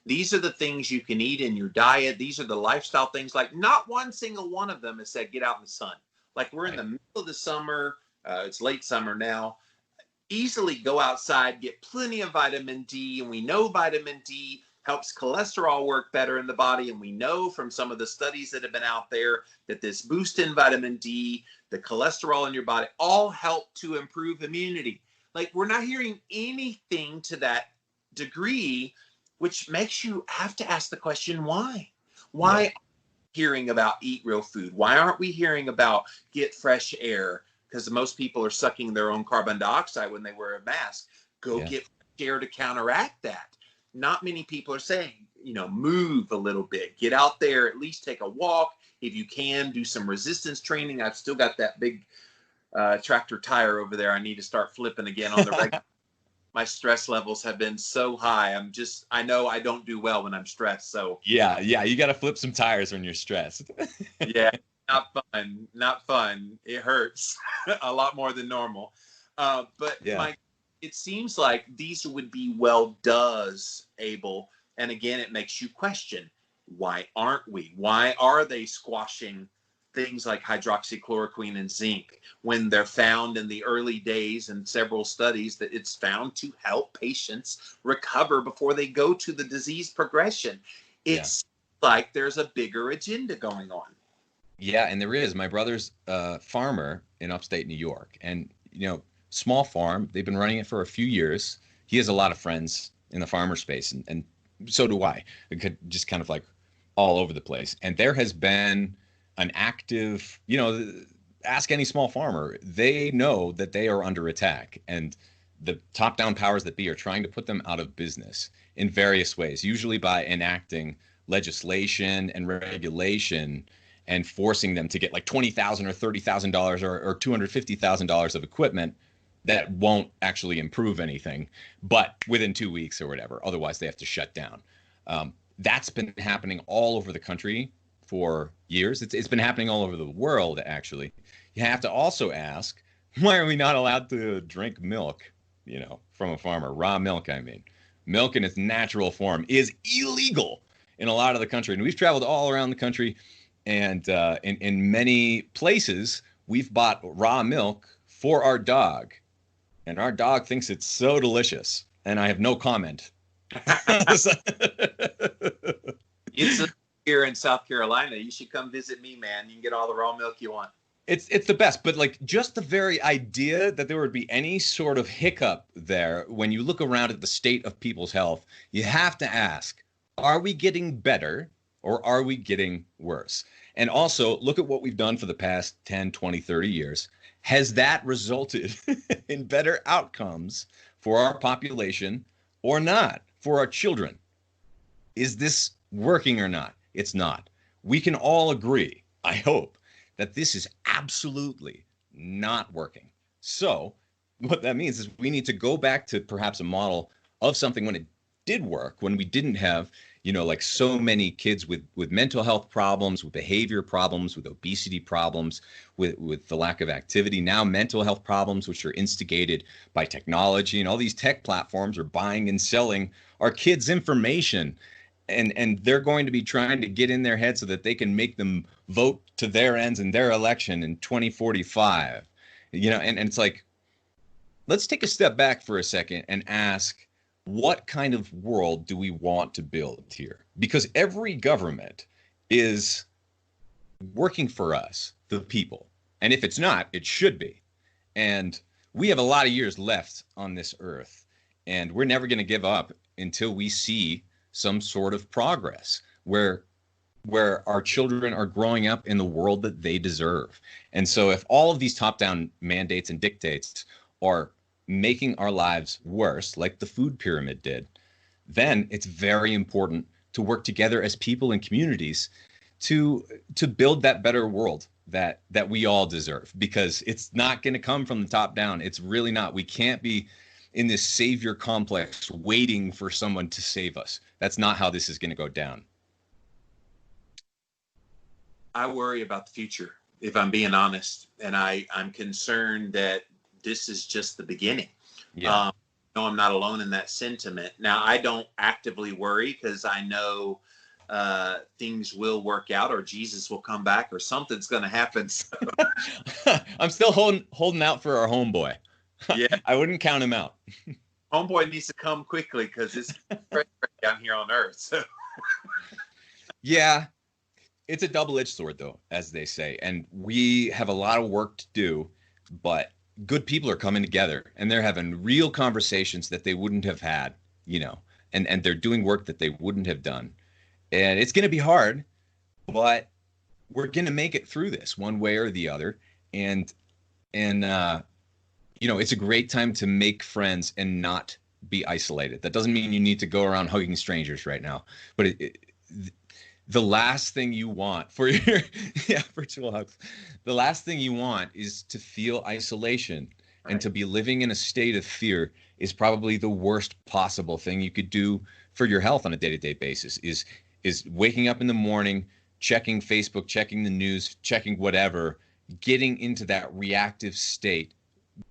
These are the things you can eat in your diet. These are the lifestyle things. Like not one single one of them has said, get out in the sun. Like we're in the middle of the summer. It's late summer now. Easily go outside, get plenty of vitamin D. And we know vitamin D helps cholesterol work better in the body. And we know from some of the studies that have been out there that this boost in vitamin D, the cholesterol in your body, all help to improve immunity. Like we're not hearing anything to that degree, which makes you have to ask the question, why? Why aren't we hearing about eat real food? Why aren't we hearing about get fresh air? Because most people are sucking their own carbon dioxide when they wear a mask. Go get fresh air to counteract that. Not many people are saying, move a little bit, get out there, at least take a walk. If you can, do some resistance training. I've still got that big tractor tire over there. I need to start flipping again on the regular. My stress levels have been so high. I know I don't do well when I'm stressed. So yeah, you got to flip some tires when you're stressed. Yeah, not fun. It hurts a lot more than normal. But it seems like these would be well does, Abel. And again, it makes you question, why aren't we? Why are they squashing things like hydroxychloroquine and zinc when they're found in the early days in several studies that it's found to help patients recover before they go to the disease progression? It's like there's a bigger agenda going on. Yeah, and there is. My brother's a farmer in upstate New York, and small farm. They've been running it for a few years. He has a lot of friends in the farmer space, and so do I. Just kind of like all over the place. And there has been an active, ask any small farmer. They know that they are under attack, and the top-down powers that be are trying to put them out of business in various ways, usually by enacting legislation and regulation and forcing them to get like $20,000 or $30,000 or $250,000 of equipment that won't actually improve anything, but within 2 weeks or whatever. Otherwise, they have to shut down. That's been happening all over the country for years. It's been happening all over the world, actually. You have to also ask, why are we not allowed to drink milk, from a farmer? Raw milk, I mean. Milk in its natural form is illegal in a lot of the country. And we've traveled all around the country, and in many places, we've bought raw milk for our dog. And our dog thinks it's so delicious. And I have no comment. It's here in South Carolina. You should come visit me, man. You can get all the raw milk you want. It's the best. But like just the very idea that there would be any sort of hiccup there when you look around at the state of people's health, you have to ask, are we getting better or are we getting worse? And also look at what we've done for the past 10, 20, 30 years. Has that resulted in better outcomes for our population or not, for our children? Is this working or not? It's not. We can all agree, I hope, that this is absolutely not working. So what that means is we need to go back to perhaps a model of something when it did work, when we didn't have, like so many kids with mental health problems, with behavior problems, with obesity problems, with the lack of activity. Now mental health problems, which are instigated by technology, and all these tech platforms are buying and selling our kids information. And they're going to be trying to get in their head so that they can make them vote to their ends in their election in 2045. And it's like, let's take a step back for a second and ask, what kind of world do we want to build here? Because every government is working for us, the people. And if it's not, it should be. And we have a lot of years left on this earth, and we're never going to give up until we see some sort of progress where our children are growing up in the world that they deserve. And so if all of these top-down mandates and dictates are making our lives worse, like the food pyramid did, then it's very important to work together as people and communities to build that better world that we all deserve, because it's not going to come from the top down. It's really not. We can't be in this savior complex waiting for someone to save us. That's not how this is going to go down. I worry about the future, if I'm being honest, and I'm concerned that this is just the beginning. Yeah. No, I'm not alone in that sentiment. Now, I don't actively worry because I know things will work out, or Jesus will come back, or something's going to happen. So. I'm still holding out for our homeboy. Yeah, I wouldn't count him out. Homeboy needs to come quickly because it's down here on Earth. So. Yeah, it's a double-edged sword, though, as they say, and we have a lot of work to do, but good people are coming together, and they're having real conversations that they wouldn't have had, and they're doing work that they wouldn't have done. And it's going to be hard, but we're going to make it through this one way or the other. And it's a great time to make friends and not be isolated. That doesn't mean you need to go around hugging strangers right now, but the last thing you want for your virtual hugs, the last thing you want is to feel isolation. Right. And to be living in a state of fear is probably the worst possible thing you could do for your health on a day-to-day basis, is waking up in the morning, checking Facebook, checking the news, checking whatever, getting into that reactive state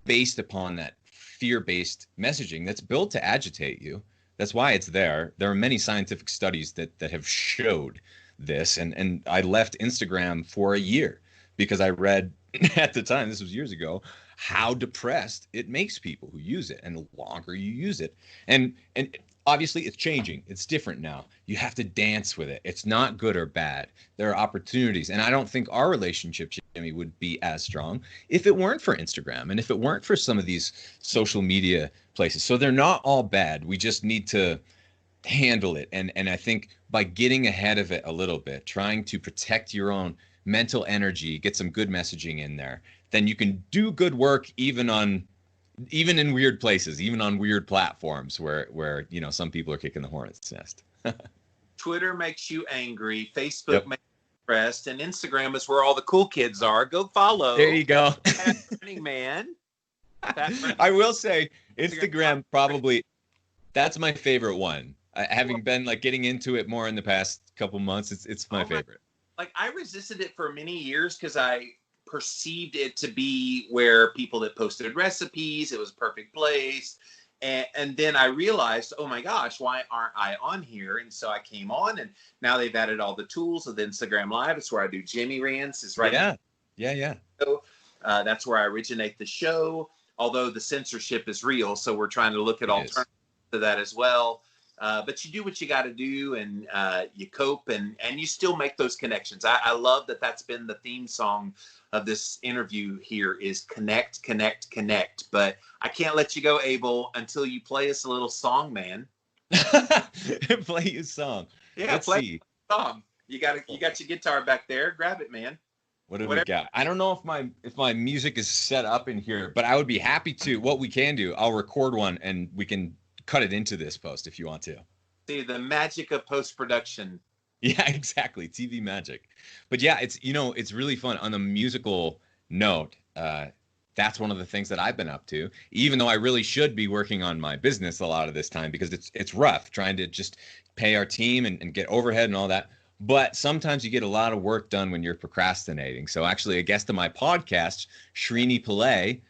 based upon that fear-based messaging that's built to agitate you. That's why it's there. There are many scientific studies that have showed this. And I left Instagram for a year because I read at the time, this was years ago, how depressed it makes people who use it. And the longer you use it. And obviously it's changing. It's different now. You have to dance with it. It's not good or bad. There are opportunities. And I don't think our relationship, Jimmy, would be as strong if it weren't for Instagram and if it weren't for some of these social media places. So they're not all bad. We just need to handle it. And I think by getting ahead of it a little bit, trying to protect your own mental energy, get some good messaging in there, then you can do good work even in weird places, even on weird platforms where some people are kicking the hornet's nest. Twitter makes you angry, Facebook makes you depressed, and Instagram is where all the cool kids are. Go follow. There you go. Running Man. I will say Instagram probably, that's my favorite one. Having been getting into it more in the past couple months, it's my favorite. I resisted it for many years because I perceived it to be where people that posted recipes, it was a perfect place. And then I realized, oh my gosh, why aren't I on here? And so I came on, and now they've added all the tools of the Instagram Live. It's where I do Jimmy Rants. Is right. Yeah. So, that's where I originate the show. Although the censorship is real, so we're trying to look at alternatives to that as well. But you do what you got to do, and you cope, and you still make those connections. I love that that's been the theme song of this interview here is connect, connect, connect. But I can't let you go, Abel, until you play us a little song, man. Play your song. Yeah, Let's see. A song. You got your guitar back there. Grab it, man. What have we got? I don't know if my music is set up in here, but I would be happy to. What we can do, I'll record one and we can cut it into this post if you want to. See, the magic of post-production. Yeah, exactly. TV magic. But yeah, it's really fun. On the musical note, that's one of the things that I've been up to, even though I really should be working on my business a lot of this time, because it's rough trying to just pay our team and get overhead and all that. But sometimes you get a lot of work done when you're procrastinating. So actually, a guest on my podcast, Srini Pillay,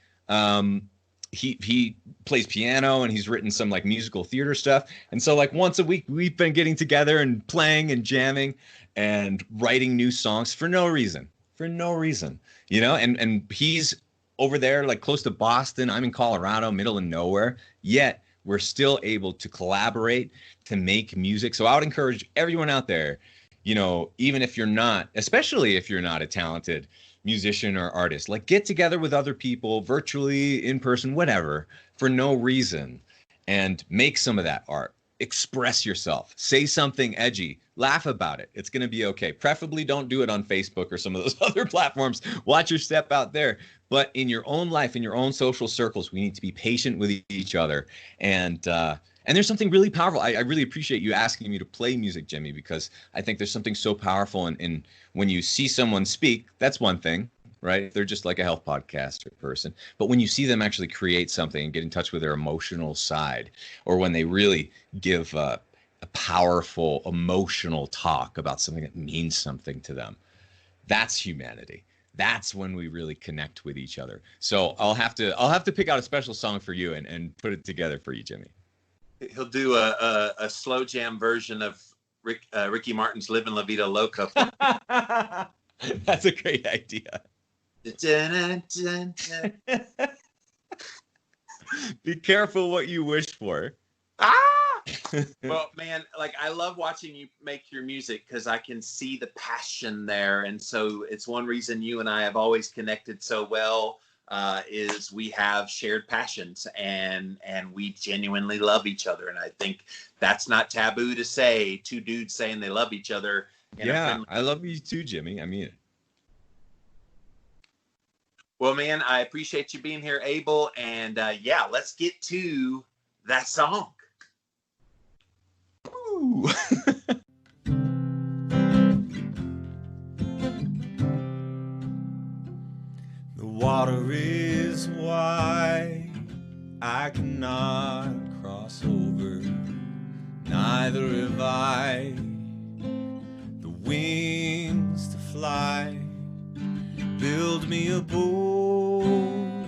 he plays piano and he's written some musical theater stuff. And so once a week, we've been getting together and playing and jamming and writing new songs for no reason, and he's over there, close to Boston. I'm in Colorado, middle of nowhere. Yet we're still able to collaborate to make music. So I would encourage everyone out there, even if you're not, especially if you're not a talented musician or artist, like get together with other people virtually, in person, whatever, for no reason, and make some of that art. Express yourself, say something edgy, laugh about it. It's going to be okay. Preferably don't do it on Facebook or some of those other platforms. Watch your step out there. But in your own life, in your own social circles, we need to be patient with each other. And there's something really powerful. I really appreciate you asking me to play music, Jimmy, because I think there's something so powerful in when you see someone speak. That's one thing, right? They're just like a health podcaster person. But when you see them actually create something and get in touch with their emotional side, or when they really give a powerful emotional talk about something that means something to them, that's humanity. That's when we really connect with each other. So I'll have to pick out a special song for you and put it together for you, Jimmy. He'll do a slow jam version of Ricky Martin's "Livin' La Vida Loca." That's a great idea. Be careful what you wish for. Well, man, like I love watching you make your music because I can see the passion there, and so it's one reason you and I have always connected so well. Is we have shared passions and we genuinely love each other, and I think that's not taboo to say. Two dudes saying they love each other. Yeah, I love you too, Jimmy. I mean it. Well, man, I appreciate you being here, Abel, and yeah, let's get to that song. Ooh. The water is wide, I cannot cross over, neither have I the wings to fly. Build me a boat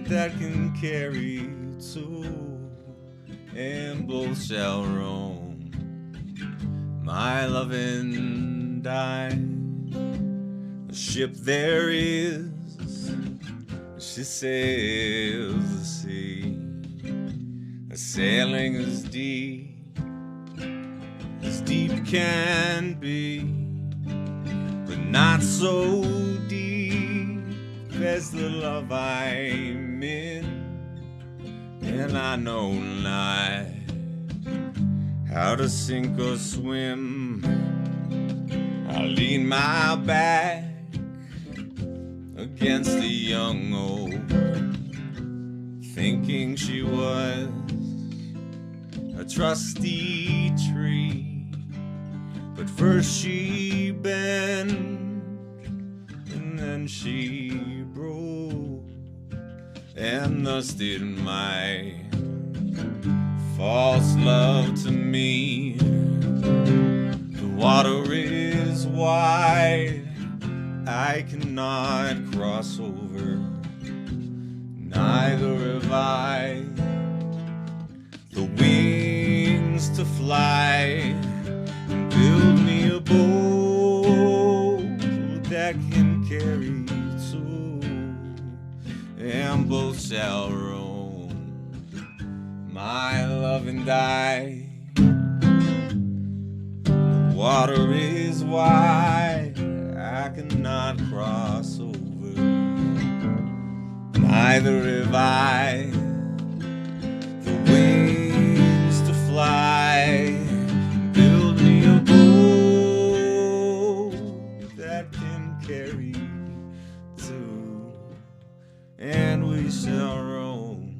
that can carry two, and both shall roam, my love and I. A ship there is, she sails the sea, sailing as deep can be, but not so deep as the love I'm in. And I know not how to sink or swim. I lean my back against the young oak, thinking she was a trusty tree. But first she bent, and then she broke, and thus did my false love to me. The water is wide, I cannot cross over, neither have I the wings to fly. Build me a boat that can carry two, and both shall roam, my love and I. The water is wide, I cannot cross over, neither have I the wings to fly. Build me a boat that can carry two, and we shall roam,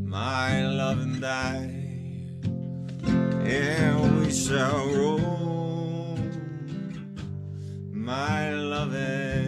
my love and I. And we shall roam, my love and